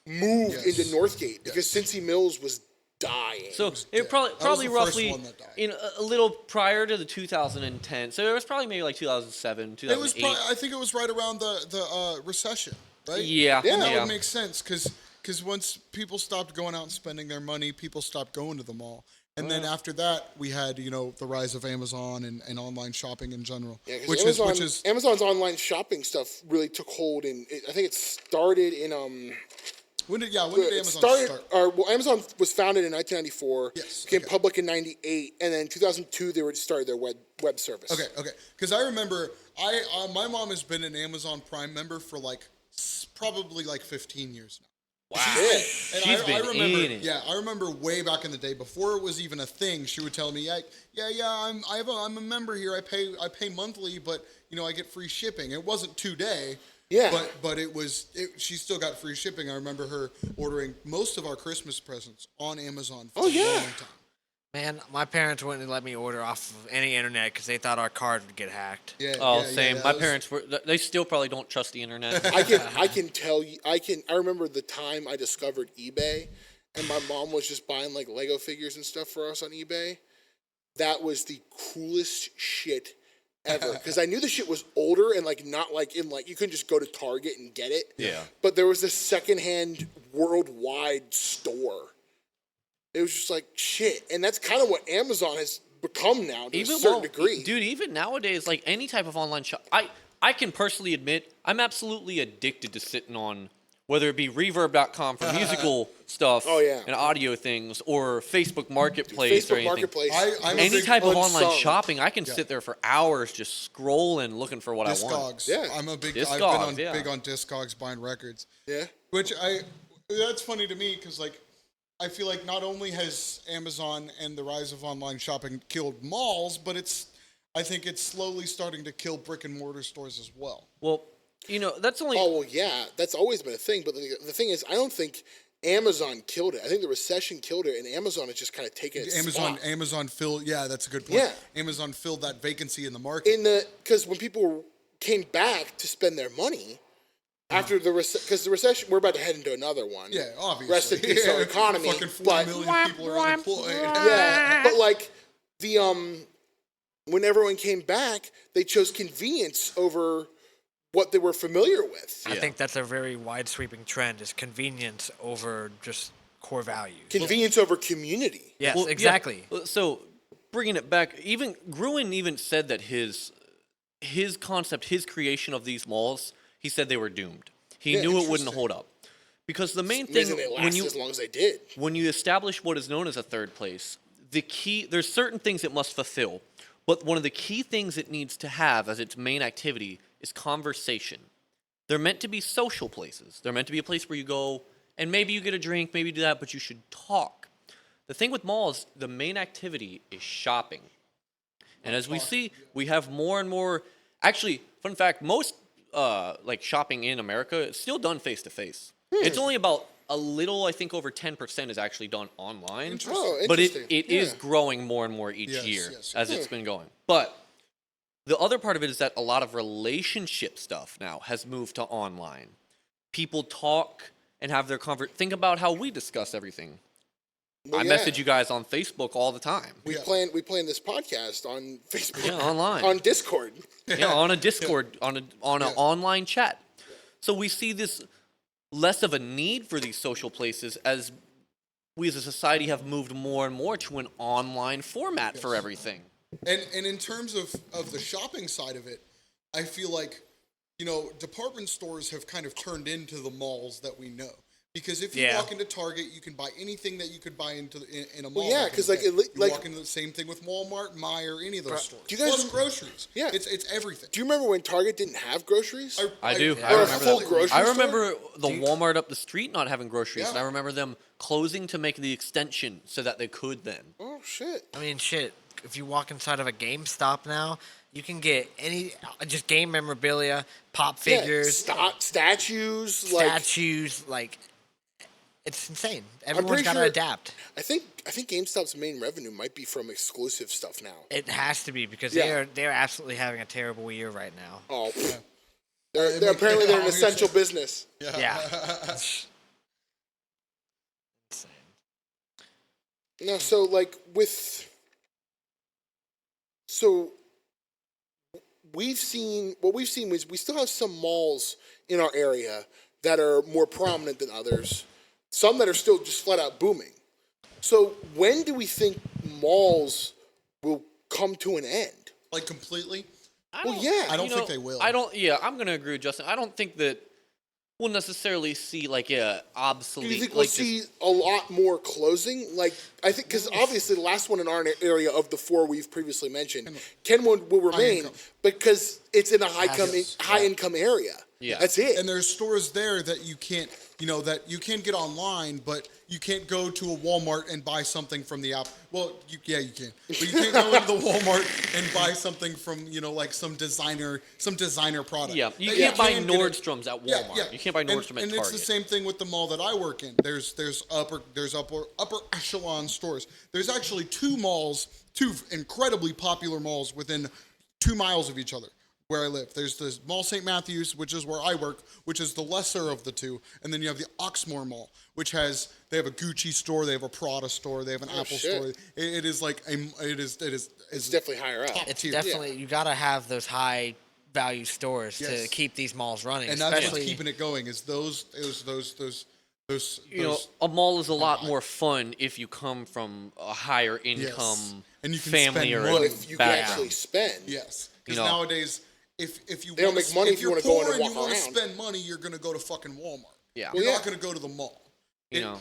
moved Yes. into Northgate because Cincy Mills was dying. So was it dead. probably That was probably the first roughly one that died. in a little prior to the 2010. So it was probably maybe like 2007, 2008. It was. I think it was right around the recession, right? Yeah, Yeah. And that yeah. would make sense because once people stopped going out and spending their money, people stopped going to the mall. And then after that, we had the rise of Amazon and online shopping in general, Yeah, 'cause which is Amazon's online shopping stuff really took hold I think it started in when did Amazon it started start? Amazon was founded in 1994. Yes, Became okay. public in 98, and then 2002 they started their web service. Okay. Because I remember my mom has been an Amazon Prime member for probably 15 years now. Wow. Yeah. And She's I been remember, in it. yeah, I remember way back in the day before it was even a thing. She would tell me, I'm a member here. I pay monthly, but I get free shipping. It wasn't 2-day. Yeah. But she still got free shipping. I remember her ordering most of our Christmas presents on Amazon for Oh, a yeah. long time. Man, my parents wouldn't let me order off of any internet because they thought our card would get hacked. Yeah. Oh, yeah, same. yeah, My that was- parents were. They still probably don't trust the internet. I can tell you. I remember the time I discovered eBay, and my mom was just buying Lego figures and stuff for us on eBay. That was the coolest shit ever because I knew the shit was older and not you couldn't just go to Target and get it. Yeah. But there was this secondhand worldwide store. It was just shit, and that's kind of what Amazon has become now to a certain degree. dude. Even nowadays, any type of online shop, I can personally admit I'm absolutely addicted to sitting on whether it be Reverb.com for musical stuff, Oh, yeah. and audio things, or Facebook Marketplace or Facebook anything. Marketplace. I'm a Any big type of online unsung. shopping, I can sit there for hours just scrolling, looking for what I want. Discogs. Yeah. I'm a big. Discogs, I've been yeah. big on Discogs buying records. Yeah. Which that's funny to me because I feel like not only has Amazon and the rise of online shopping killed malls, but I think it's slowly starting to kill brick and mortar stores as well. Well, that's only. Oh well, yeah, that's always been a thing. But the thing is, I don't think Amazon killed it. I think the recession killed it, and Amazon has just kind of taken its spot. Amazon filled. Yeah, that's a good point. Yeah. Amazon filled that vacancy in the market. Because when people came back to spend their money after the recession, we're about to head into another one. Yeah, obviously. Rest in peace, our economy. Fucking 4 but million people are unemployed. yeah, but when everyone came back, they chose convenience over what they were familiar with. I think that's a very wide sweeping trend is convenience over just core values. Convenience over community. Yes, Well, yeah, exactly. So, bringing it back, even Gruen even said that his concept, his creation of these malls, he said they were doomed. He Yeah, knew it wouldn't interesting. hold up Because the main Amazing thing they lasted as long as they did. when you establish what is known as a third place, there's certain things it must fulfill, but one of the key things it needs to have as its main activity is conversation. They're meant to be social places. They're meant to be a place where you go and maybe you get a drink, maybe you do that, but you should talk. The thing with malls, the main activity is shopping. And as we see, we have more and more. Actually, fun fact: most like shopping in America is still done face to face. It's only about a little, I think, over 10% is actually done online. Oh, But interesting. it is growing more and more each year as it's been going. But the other part of it is that a lot of relationship stuff now has moved to online. People talk and have their Think about how we discuss everything. Well, I message you guys on Facebook all the time. We plan this podcast on Facebook. Yeah, online. On Discord. Yeah, on a Discord, on an online chat. So we see this less of a need for these social places as we as a society have moved more and more to an online format for everything. And in terms of the shopping side of it, I feel like, department stores have kind of turned into the malls that we know. Because if you walk into Target, you can buy anything that you could buy in a mall. Well, yeah, because you walk into the same thing with Walmart, Meijer, any of those stores. Do you guys Plus groceries. Yeah, it's everything. Do you remember when Target didn't have groceries? I do. Or I a remember full that. grocery I store? remember the Walmart up the street not having groceries, and I Yeah. remember them closing to make the extension so that they could then. Oh shit! I mean, shit. If you walk inside of a GameStop now, you can get just game memorabilia, pop figures, Statues, like it's insane. I'm Everyone's pretty got to sure- adapt. I think GameStop's main revenue might be from exclusive stuff now. It has to be because Yeah. they're absolutely having a terrible year right now. Oh, they're apparently they're an essential business. Yeah. No, so we've seen was we still have some malls in our area that are more prominent than others. Some that are still just flat out booming. So when do we think malls will come to an end? Like completely. I don't think they will. Yeah, I'm going to agree with Justin. I don't think that we'll necessarily see like a obsolete. Do you think like, we'll see a lot more closing? Like, I think, because obviously the last one in our area of the four we've previously mentioned, Kenwood will remain income. because it's in a high income area. Yeah. That's it. And there's stores there that you can't, that you can get online, but you can't go to a Walmart and buy something from the app. Well, you can, but you can't go into the Walmart and buy something from, like some designer product. Yeah, you That can't buy can get it- Nordstrom's at Walmart. You can't buy Nordstrom at and Target. it's the same thing with the mall that I work in. There's upper echelon stores. There's actually two incredibly popular malls within 2 miles of each other where I live. There's the Mall St. Matthews, which is where I work, which is the lesser of the two, and then you have the Oxmoor Mall, which they have a Gucci store, they have a Prada store, they have an Apple shit. store. It is It's definitely higher up. It's tier. definitely you got to have those high value stores to Yes. keep these malls running. And that's especially what's keeping it going. Is those a mall is a lot more fun if you come from a higher income And you can family spend or money. If you can background. actually spend. Yes, because You know. nowadays, if you They don't wanna make money if you you're wanna go in poor and and you walk want to around. spend money, you're gonna go to fucking Walmart. Yeah. You're Well, not yeah. gonna go to the mall You know,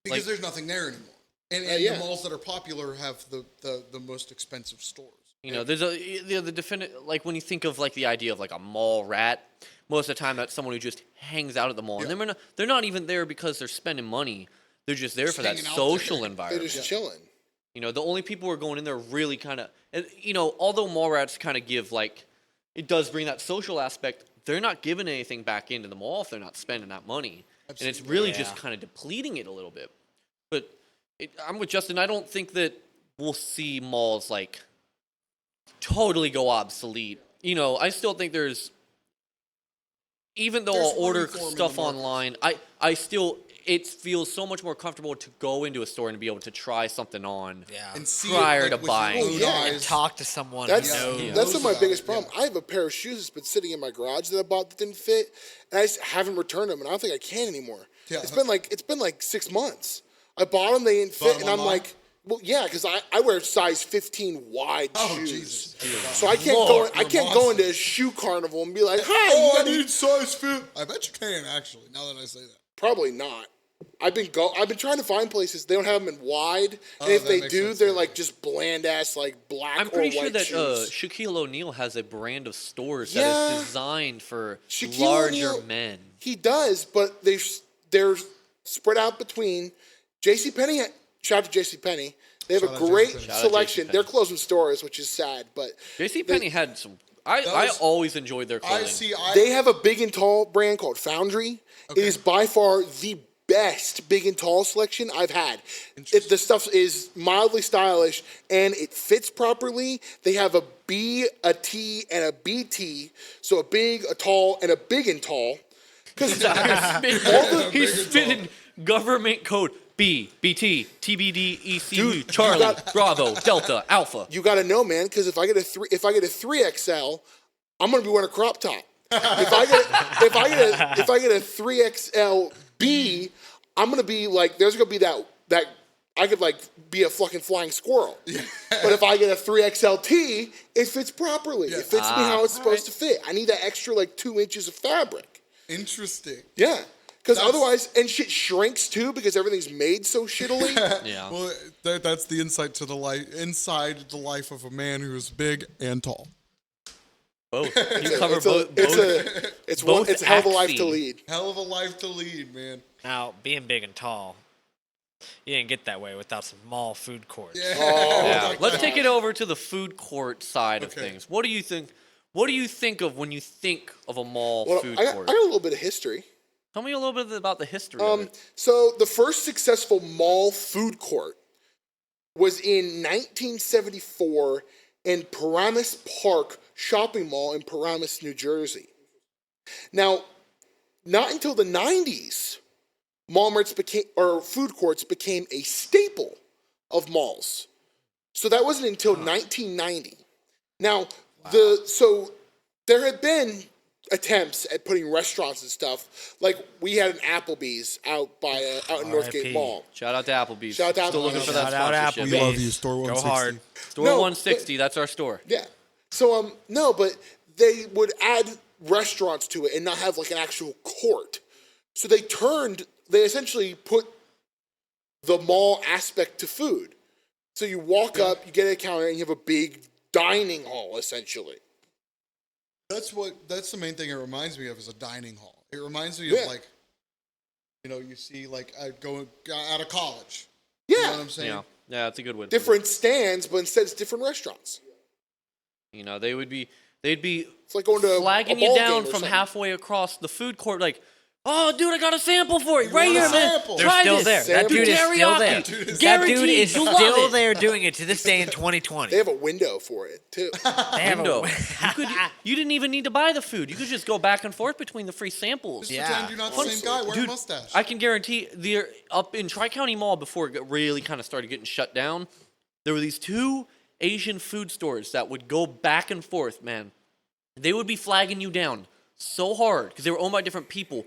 because like- there's nothing there anymore. And yeah. the malls that are popular have the most expensive stores. there's the definite like when you think of like the idea of like a mall rat. Most of the time, that's someone who just hangs out at the mall, and they're not even there because they're spending money. They're just there for that hanging out social there. They're environment. just chilling. The only people who are going in there really kind of, although mall rats kind of give like, it does bring that social aspect. They're not giving anything back into the mall if they're not spending that money, and it's really just kind of depleting it a little bit. But I'm with Justin. I don't think that we'll see malls like totally go obsolete. I still think there's, even though There's I'll order room for 'em in stuff the market. online, I still. It feels so much more comfortable to go into a store and be able to try something on. Yeah. And see Prior it, to with buying. your Oh, own yeah. and eyes. talk to someone That's who knows. Yeah. that's knows my about biggest it, problem. yeah. I have a pair of shoes that's been sitting in my garage that I bought that didn't fit, and I just haven't returned them, and I don't think I can anymore. Yeah. It's been like 6 months. I bought them, they didn't fit, them and I'm online? like, well, yeah, because I wear size 15 wide Oh, shoes, Jesus. so I can't Lord, I can't go into a shoe carnival and be like, hi, Oh, you I gotta- need size fit. I bet you can actually. Now that I say that. Probably not. I've been trying to find places. They don't have them in wide, and if that they makes do, sense, they're yeah. like just bland ass like black I'm or pretty white sure that shoes. Shaquille O'Neal has a brand of stores Yeah. that is designed for Shaquille larger O'Neal- men. He does, but they're spread out between JCPenney. Shout out to JCPenney. They have Shout a out great JCPenney. Shout out selection. JCPenney. They're closing stores, which is sad, but JCPenney had some. I was- always enjoyed their clothing. they have a big and tall brand called Foundry. It is by far the best big and tall selection I've had. The stuff is mildly stylish and it fits properly. They have a B, a T, and a BT. So a big, a tall, and a big and tall. Because He's spitting government code B, BT, TBD, ECU, Dude, Charlie, you got- Bravo, Delta, Alpha. you got to know, man. Because if I get a 3XL, I'm gonna be wearing a crop top. If I get a 3XL B, I'm gonna be like, there's gonna be that I could like be a fucking flying squirrel. But if I get a 3XLT, it fits properly. It fits me how it's supposed to fit. I need that extra like 2 inches of fabric. Interesting. Yeah. Because otherwise, and shit shrinks too because everything's made so shittily. Yeah. Well, that's the insight to the inside the life of a man who is big and tall. Both. You cover It's both. it's a hell of a life to axes. lead. Hell of a life to lead, man. Now, being big and tall, you didn't get that way without some mall food courts. Yeah. Yeah. Let's take it over to the food court side of Okay. things. What do you think? What do you think of when you think of a mall Well, food I got court? a little bit of history. Tell me a little bit about the history of it. So the first successful mall food court was in 1974 in Paramus Park Shopping Mall in Paramus, New Jersey. Now, not until the 90s, food courts became a staple of malls. So that wasn't until 1990. Now, so there had been attempts at putting restaurants and stuff. Like we had an Applebee's out in Northgate RIP. Mall. Shout out to Applebee's. Shout out to Still looking Applebee's. for that Shout out sponsorship. Applebee's. We love you, Store Go 160. hard. Store No, 160. That's our store. Yeah. So no, but they would add restaurants to it and not have like an actual court. So they essentially put the mall aspect to food. So you walk up, you get a counter, and you have a big dining hall essentially. That's the main thing it reminds me of is a dining hall. It reminds me Yeah. of like, you see like going out of college. Yeah. You know what I'm saying? Yeah. Yeah, that's a good one. Different stands, but instead it's different restaurants. You know, they'd be It's like going to flagging a you ball down game or from something. halfway across the food court, like, oh, dude, I got a sample for you right want a here, man. sample? They're Try still this. there. That Dude, dude is still teriyaki. there. Dude, That Guaranteed, dude is you love still it. there doing it to this day in 2020. They have a window for it too. They have a- Window. You didn't even need to buy the food. You could just go back and forth between the free samples. Just Yeah. pretend you're not the same guy wearing a Dude, mustache. I can guarantee they're up in Tri-County Mall before it really kind of started getting shut down. There were these two Asian food stores that would go back and forth, man. They would be flagging you down so hard because they were owned by different people.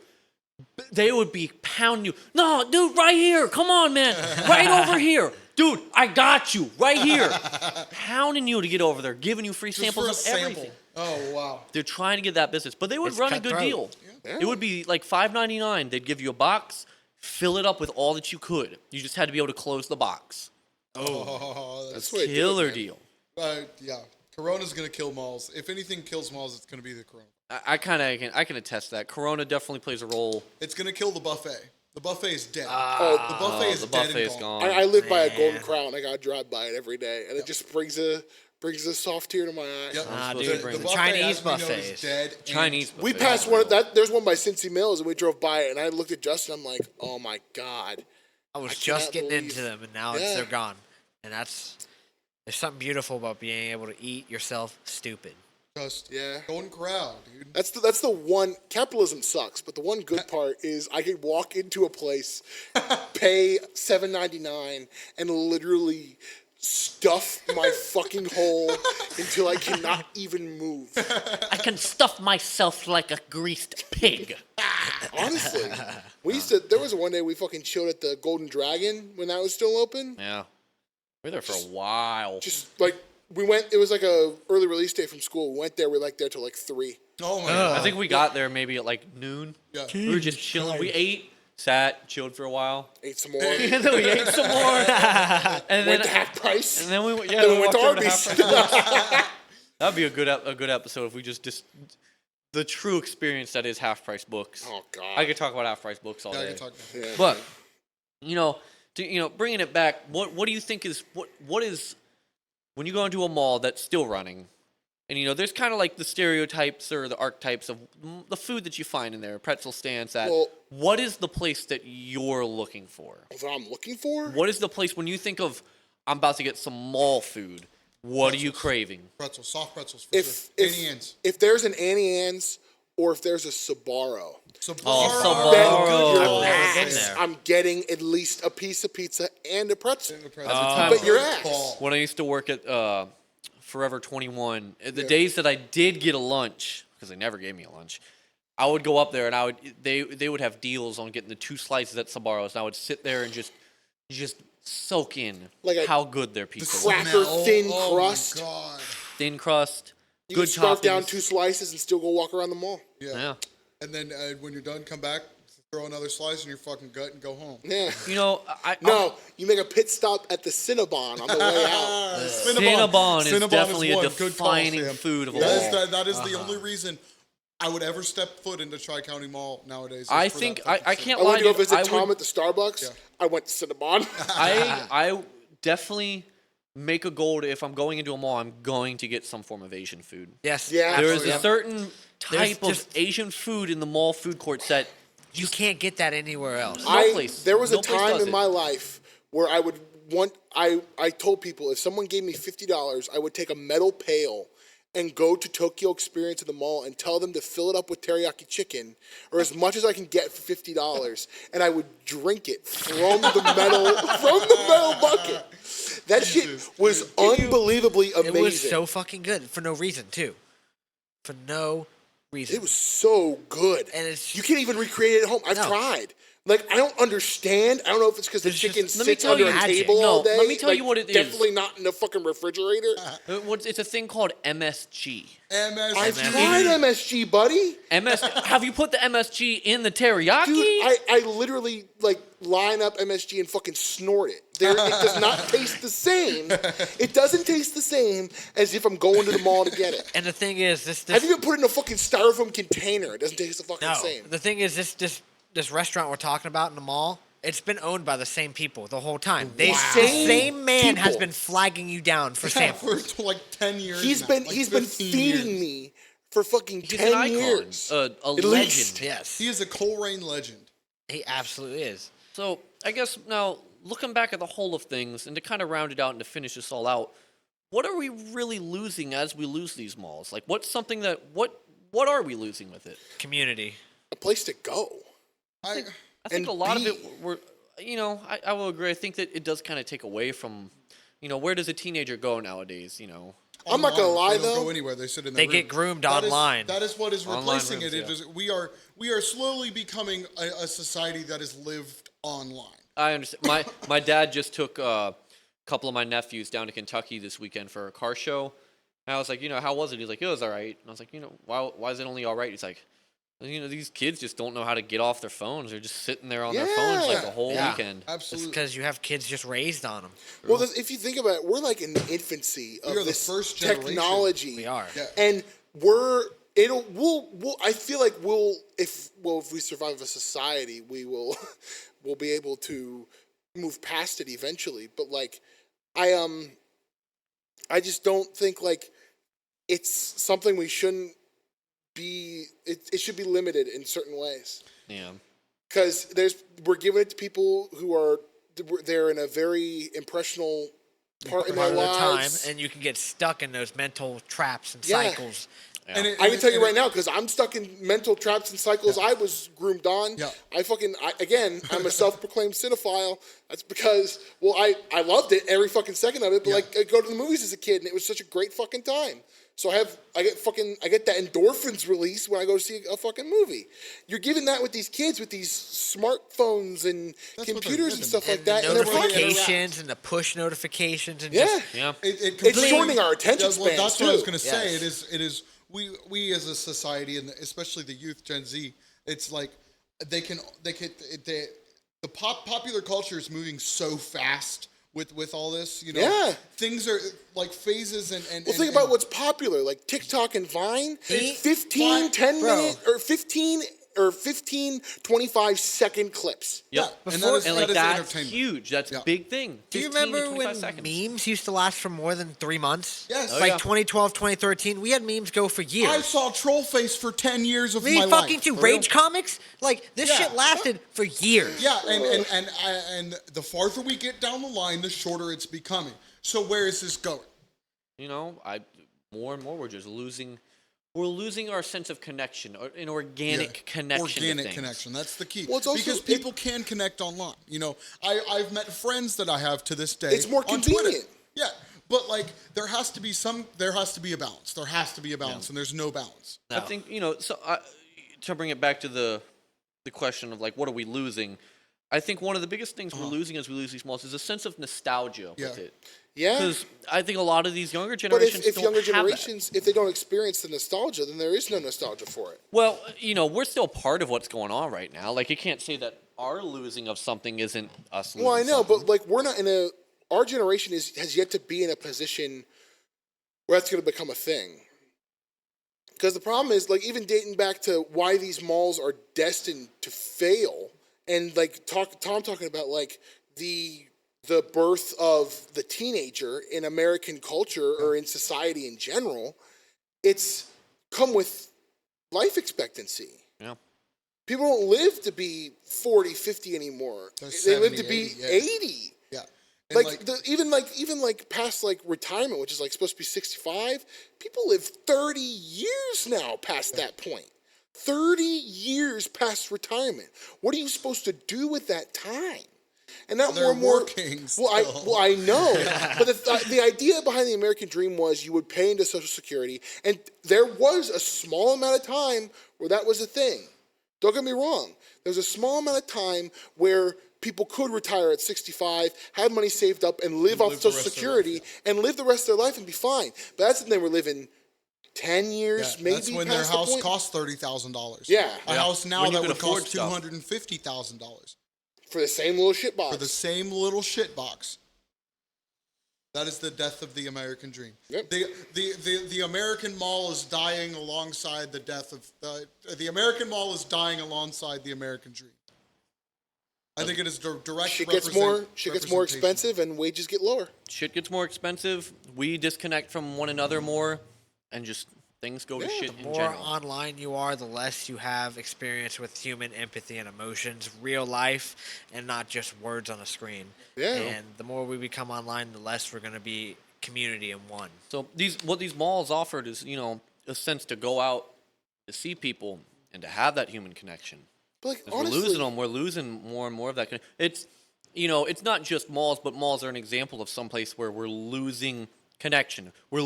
They would be pounding you. No, dude, right here. Come on, man. Right over here. Dude, I got you. Right here. Pounding you to get over there, giving you free Just samples for a of sample. everything. Oh wow. They're trying to get that business, but they would It's run a good cutthroat. deal. It would be like $5.99. They'd give you a box, fill it up with all that you could. You just had to be able to close the box. Oh, That's the way to do it, Killer man. deal. yeah. Corona's gonna kill malls. If anything kills malls, it's gonna be the Corona. I can attest that Corona definitely plays a role. It's gonna kill the buffet. The buffet is dead. Oh, the buffet is The dead buffet and is gone. gone. I live by a Man. Golden Crown. I gotta drive by it every day, and it just brings a soft tear to my eye. Yep. Ah, supposed dude, to bring the the Chinese as we know, is buffets. dead and- Chinese. We buffet. passed one of that. There's one by Cincy Mills, and we drove by it, and I looked at Justin. I'm like, oh my god. I was I just cannot getting into believe- them, and now Yeah. they're gone. And there's something beautiful about being able to eat yourself stupid. Just Yeah. Golden Corral, dude. That's the one. Capitalism sucks, but the one good part is I could walk into a place, pay $7.99, and literally stuff my fucking hole until I cannot even move. I can stuff myself like a greased pig. Honestly, there was one day we fucking chilled at the Golden Dragon when that was still open. Yeah, we were there for a while. Just like we went, it was like a early release day from school. We went there. We were like there till like 3. Oh my god. I think we got there maybe at like noon. Yeah. We were just chilling. We ate. sat, chilled for a while. Ate some more. And then we ate some more. And Went then to half price. and then we went Then we went walked to over Arby's. Half Price. That'd be a good episode if we just the true experience that is Half Price Books. Oh God. I could talk about Half Price Books all Yeah, I day. can talk about it. Yeah. But bringing it back, what do you think is what is when you go into a mall that's still running, and there's kind of like the stereotypes or the archetypes of the food that you find in there, pretzel stands. What is the place that you're looking for? What I'm looking for? What is the place when you think of I'm about to get some mall food? What are you craving? Pretzels, soft pretzels for sure. Annie Ann's. If there's an Annie Ann's or if there's a Sbarro, Sbarro. I've never been there. I'm getting at least a piece of pizza and a pretzel. Oh. Bet your ass. When I used to work at Forever 21, the days that I did get a lunch, because they never gave me a lunch, I would go up there and they would have deals on getting the 2 slices at Sbarro's, and I would sit there and just soak in how good their pizza was. Cracker thin crust. Oh my God. Thin crust, You good can scarf toppings. down 2 slices and still go walk around the mall. Yeah. And then when you're done, come back, throw another slice in your fucking gut and go home. Yeah. No, You make a pit stop at the Cinnabon on the way out. Cinnabon is definitely a one. Good call, defining Sam. food of a That mall. is that is the only reason I would ever step foot into Tri-County Mall nowadays. I think I can't I lie went to go to you. visit Tom at the Starbucks. Yeah. I went to Cinnabon. I definitely make a goal to, if I'm going into a mall, I'm going to get some form of Asian food. Yes. Yeah. There is a Absolutely. certain type of just- Asian food in the mall food courts that You can't get that anywhere else. There was a No place time does in it. my life where I told people if someone gave me $50, I would take a metal pail and go to Tokyo Experience at the mall and tell them to fill it up with teriyaki chicken or as much as I can get for $50, and I would drink it from the metal bucket. That shit was unbelievably amazing. It was so fucking good for no reason too. For no reason. It was so good. And it's- you can't even recreate it at home. I've No. tried. Like, I don't understand. I don't know if it's because the There's just- chicken let me sits tell under you a magic. table No, all day. let me tell Like, you what it is. Definitely not in the fucking refrigerator. It's a thing called MSG. MSG. I've tried MSG, buddy. Have you put the MSG in the teriyaki? Dude, I literally, like, line up MSG and fucking snort it. It does not taste the same. It doesn't taste the same as if I'm going to the mall to get it. And the thing is, this I've even put it in a fucking styrofoam container. It doesn't taste the fucking no. same. The thing is, this rrestaurant we're talking about in the mall, it's been owned by the same people the whole time. The same man has people. been flagging you down for samples. For like 10 years. He's now, been like he's been 15 feeding years. me for fucking He's 10 an icon, years. a At legend. least. Yes, He is a Coleraine legend. he absolutely is. So I guess now looking back at the whole of things and to kind of round it out and to finish this all out, what are we really losing as we lose these malls? Like, what's something that what are we losing with it? Community. A place to go. I think And a lot of be- it we're I will agree. I think that it does kind of take away from where does a teenager go nowadays? I'm not gonna Online. lie, They don't though. go anywhere. They sit in They their get room. groomed That is- online. That is what is Online replacing rooms, it. It yeah. is we are slowly becoming a society that is lived online. I understand. My dad just took a couple of my nephews down to Kentucky this weekend for a car show. And I was like, how was it? He's like, it was all right. And I was like, why is it only all right? He's like, these kids just don't know how to get off their phones. They're just sitting there on their phones like the whole Yeah. weekend. It's Absolutely. because you have kids just raised on them. Well, if you think about it, we're like in the infancy of We are the this first generation. technology. We are. Yeah. And I feel like if we survive a society, we'll be able to move past it eventually. But like, I just don't think like it's something we shouldn't be. It should be limited in certain ways. Yeah. Because we're giving it to people who are they're in a very impressional part in their Part of the time, lives. and you can get stuck in those mental traps and Yeah. cycles. And I can tell you right now, because I'm stuck in mental traps and cycles I was groomed on. Yeah. I'm a self-proclaimed cinephile. That's because, I loved it every fucking second of it. But Yeah. like, I go to the movies as a kid, and it was such a great fucking time. So I get that endorphins release when I go see a fucking movie. You're giving that with these kids with these smartphones and That's what they're computers and given. stuff like And that. the and they're fucking notifications and the push notifications and Yeah. just Yeah. It It's shortening our attention Well, that's spans, what I was too. going to say. Yes. It is we as a society, and especially the youth, Gen Z. It's like the popular culture is moving so fast with all this, Yeah. things are like phases and Well, think about what's popular, like TikTok and Vine. He- 15, 10 Bro. minute or 15 or 15, 25-second clips. yeah, Yep. and Before- that is, And that like is that's entertainment. huge. That's Yeah. a big thing. Do you 15 to remember 25 when seconds. memes used to last for more than 3 months? Yes. Oh, Like yeah. 2012, 2013, we had memes go for years. I saw Trollface for 10 years of Me my fucking life. too. For real. Rage comics, like this Yeah. shit lasted for years. Yeah, and the farther we get down the line, the shorter it's becoming. So where is this going? More and more we're just losing. We're losing our sense of connection, or an organic connection. to Organic things. connection. That's the key. Well, it's also- because people can connect online. I've met friends that I have to this day. It's more on Twitter. convenient. Yeah, but like there has to be a balance. There has to be a balance, and there's no balance. I think to bring it back to the question of like what are we losing. I think one of the biggest things we're losing as we lose these malls is a sense of nostalgia with it. Yeah. Because I think a lot of these younger But generations if don't younger have that. generations, if they don't experience the nostalgia, then there is no nostalgia for it. Well, we're still part of what's going on right now. Like, you can't say that our losing of something isn't us losing Well, I know, something. but like we're not our generation has yet to be in a position where that's going to become a thing. Because the problem is, like, even dating back to why these malls are destined to fail, and like Tom talking about like the birth of the teenager in American culture or in society in general, it's come with life expectancy. Yeah. People don't live to be 40, 50 anymore. They're They live to 70, be 80, yeah. 80. Yeah, and Even past like retirement, which is like supposed to be 65, people live 30 years now past that point. 30 years past retirement. What are you supposed to do with that time? And not They're more and more. working Well, I know, but the idea behind the American dream was you would pay into Social Security, and there was a small amount of time where that was a thing. Don't get me wrong. There was a small amount of time where people could retire at 65, have money saved up, and live off live the Social rest of their Security, life, and live the rest of their life and be fine. But that's when they were living 10 years, maybe. that's when their past the house point. cost $30,000. Yeah. a house now When you that can would afford cost stuff. $250,000 For the same little shit box. for the same little shit box. That is the death of the American dream. Yep. The American mall is dying alongside the death of the American mall is dying alongside the American dream. I think it is direct. Shit gets more representation. expensive and wages get lower. Shit gets more expensive. We disconnect from one another more, and just things go to shit The in more general. online you are, the less you have experience with human empathy and emotions, real life, and not just words on a screen. Yeah. And the more we become online, the less we're going to be community in one. So what these malls offered is, a sense to go out to see people and to have that human connection. But like, 'Cause honestly, we're losing them. We're losing more and more of that. It's, it's not just malls, but malls are an example of some place where we're losing connection. We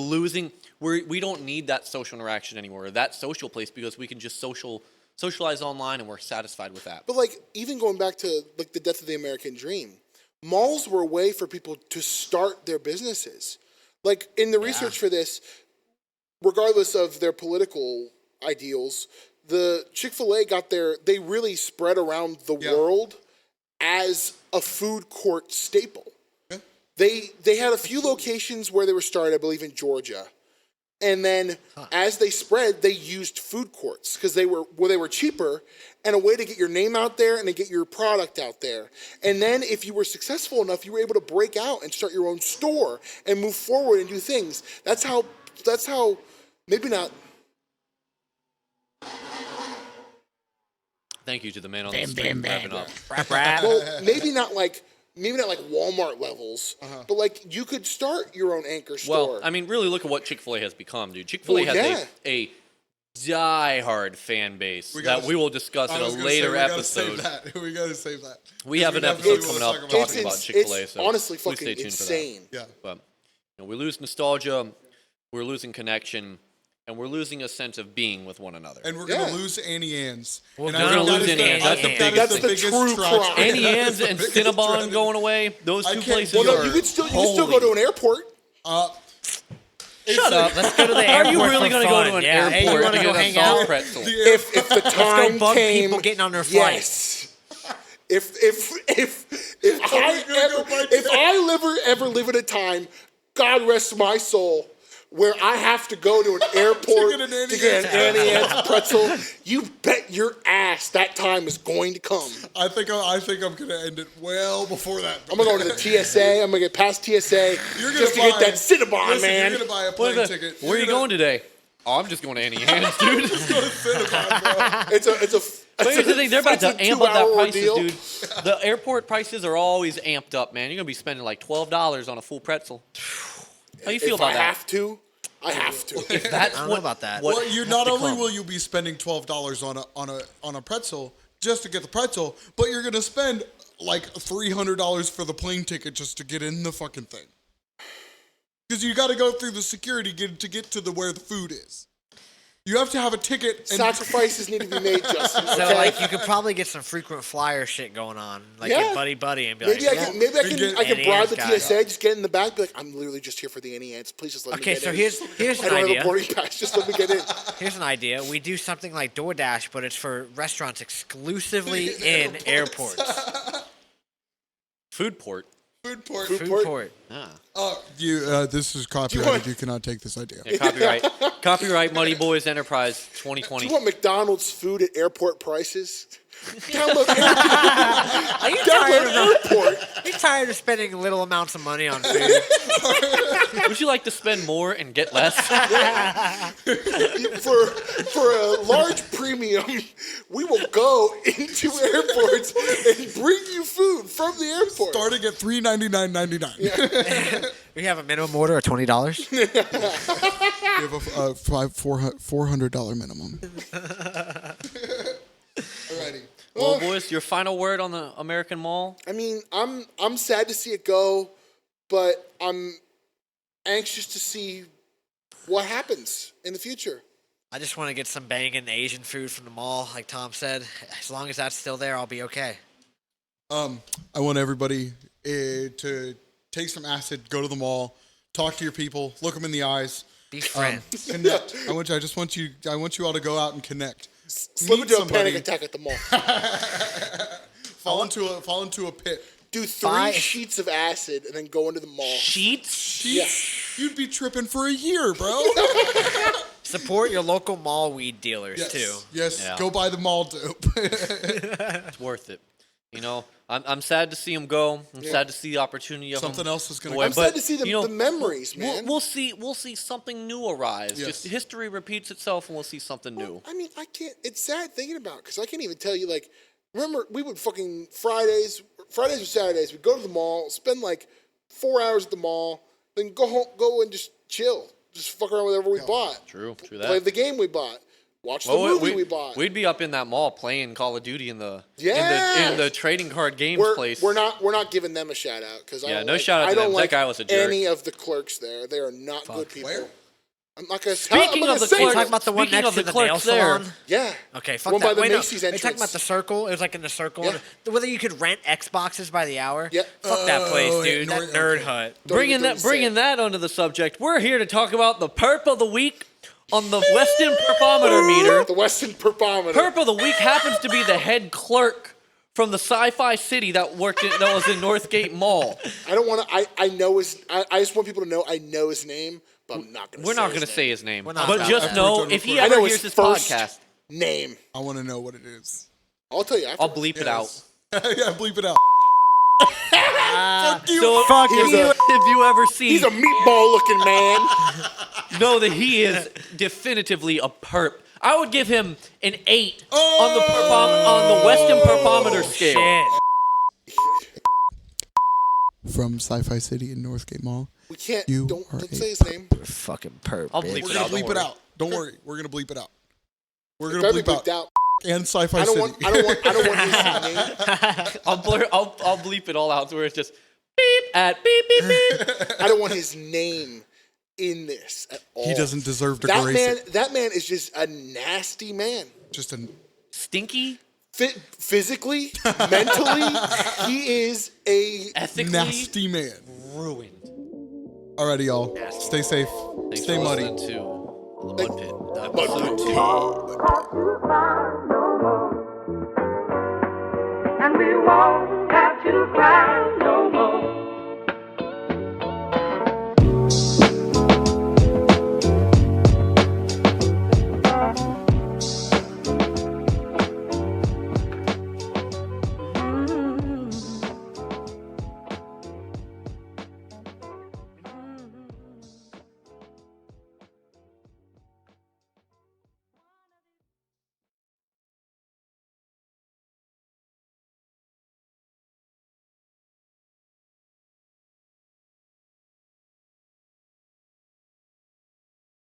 don't need that social interaction anymore, or that social place, because we can just socialize online, and we're satisfied with that. But like, even going back to like the death of the American dream, malls were a way for people to start their businesses. Like in the research for this, regardless of their political ideals, the Chick-fil-A they really spread around the world as a food court staple. Yeah. They had a few locations where they were started, I believe in Georgia. And then as they spread, they used food courts because they were cheaper and a way to get your name out there and to get your product out there. And then if you were successful enough, you were able to break out and start your own store and move forward and do things. That's how maybe not. Thank you to the man on the street wrapping up. Well, maybe not like Walmart levels, but like you could start your own anchor store. Well, I mean, really look at what Chick-fil-A has become, dude. Chick-fil-A Well, has yeah. a die-hard fan base gotta- that we will discuss in I a was gonna later say, we gotta episode. save that. We gotta save that. We have an definitely episode will coming up talk about talking it. about Chick-fil-A. It's So honestly please fucking stay tuned insane. Yeah. For that. But we lose nostalgia, we're losing connection, and we're losing a sense of being with one another. And we're gonna Yeah. lose Annie Ann's. We're And I gonna think that lose is Annie the- Ann's. I think that is That's the the biggest true tragedy. crime. Annie Ann's and Biggest Cinnabon tragedy. going away. Those I two can't places believe Well, no, are you could still holy. go to an airport. Shut up. Let's go to the Are airport. you really going gonna to go to an Yeah, hey, you airport want to to go get a hang soft out? pretzel? If the time go bug came, people getting on their flight. yes. If I ever live in a time, God rest my soul, where I have to go to an airport to get an Annie Ann's pretzel, you bet your ass that time is going to come. I think I'm gonna end it well before that. I'm gonna go to the TSA. I'm gonna get past TSA just to get that Cinnabon, Listen, man. You're gonna buy a What plane is that? ticket. Where are you going today? Oh, I'm just going to Annie Ann's, dude. It's a. But here's the thing, they're about to it's a amp up that 2-hour prices, ordeal. dude. The airport prices are always amped up, man. You're gonna be spending like $12 on a full pretzel. How you feel If about I that? have to, I have to. If that's I don't what, know about that. What, Well, you has not to only come. will you be spending $12 on a pretzel just to get the pretzel, but you're gonna spend like $300 for the plane ticket just to get in the fucking thing. Because you got to go through the security to get to where the food is. You have to have a ticket. And Sacrifices need to be made, Justin. So okay? like you could probably get some frequent flyer shit going on, like Yeah. get buddy, and be Maybe like, I can Annie bribe Ann's the guy. TSA, just get in the back, be like, I'm literally just here for the Annie Ann's. Please just let me Okay, get so in. here's I an don't have a idea. boarding pass. Just let me get in. Here's an idea. We do something like DoorDash, but it's for restaurants exclusively in airports. Food port. food port. Food Food port. port. This is copyrighted. You cannot take this idea. Yeah, copyright Muddy Boys Enterprise 2020. Do you want McDonald's food at airport prices? Download Are you tired of airport. you tired of spending little amounts of money on food? Would you like to spend more and get less? For a large premium, we will go into airports and bring you food from the airport. Starting at $399.99. We have a minimum order of $20. We have a $400 minimum. Alrighty. Well, boys, your final word on the American Mall? I mean, I'm sad to see it go, but I'm anxious to see what happens in the future. I just want to get some banging Asian food from the mall, like Tom said. As long as that's still there, I'll be okay. I want everybody to take some acid, go to the mall, talk to your people, look them in the eyes, Be friends. connect. I want you all to go out and connect. Slip Meet into a somebody. panic attack at the mall. Fall into a pit. Do 3 sheets of acid and then go into the mall. Sheets? Yeah. You'd be tripping for a year, bro. Support your local mall weed dealers, too. Yes. Yeah. Go buy the mall dope. It's worth it. You know, I'm sad to see him go. I'm sad to see the opportunity of Something him else is gonna away, I'm come. sad but, to see the, you know, the memories, man. We'll see something new arise. Yes. Just history repeats itself, and we'll see something new. I mean, I can't. It's sad thinking about because I can't even tell you. Like, remember, we would fucking Fridays or Saturdays. We'd go to the mall, spend like 4 hours at the mall, then go home, go and just chill, just fuck around with whatever we bought. True Play that. the game we bought. Watch the movie we bought. We'd be up in that mall playing Call of Duty in the Yeah. in the trading card games place. We're not giving them a shout out because Yeah, no shout out to I don't them. That like guy was a jerk. any of the clerks there. They are not good people. Where? I'm not gonna. Speaking I'm not of the gonna say clerks- them. Talking about the one Speaking next of to the the nail clerks there- salon? Yeah. Okay, fuck One that. by the Wait, no. Macy's Are you talking entrance. about the circle? It was like in the circle. Yeah. Whether you could rent Xboxes by the hour? Yeah. Fuck that place, Oh, dude. yeah, That nerd hut. Don't bringing even that say bringing it. that onto the subject. We're here to talk about the perp of the week on the Weston Perpometer meter. The Weston Perpometer. Perp of the week happens to be the head clerk from the Sci-Fi City that was in Northgate Mall. I don't want to. I know his. I just want people to know I know his name, but I'm not gonna. We're not going going to say his name, We're not but gonna just say know it. if he I ever know hears his this first podcast, name. I want to know what it is. I'll tell you after. I'll bleep it out. Yeah, bleep it out. Fuck you. So Fuck He's you. a- if you ever see, He's a meatball looking man. know that he is definitively a perp. I would give him an 8 on the Weston Perpometer scale. Shit. From Sci-Fi City in Northgate Mall. We can't. You Don't are a say his name. Fucking perp. I'll bitch. bleep We're it gonna out. don't bleep it worry. out. Don't worry. We're gonna bleep it out. We're gonna Better be bleep bleeped out. out. And Sci-Fi I don't City. want. I don't want. I don't want his name. I'll bleep it all out to where it's just beep at beep beep beep. I don't want his name in this at all. He doesn't deserve to That grace man. it. That man is just a nasty man. Just a Stinky, Physically, mentally, he is a. ethically nasty man. ruined. Alrighty, y'all. Stay safe. Thanks Stay for muddy. listening to the Mud Pit. Mud Pit. And we won't have to cry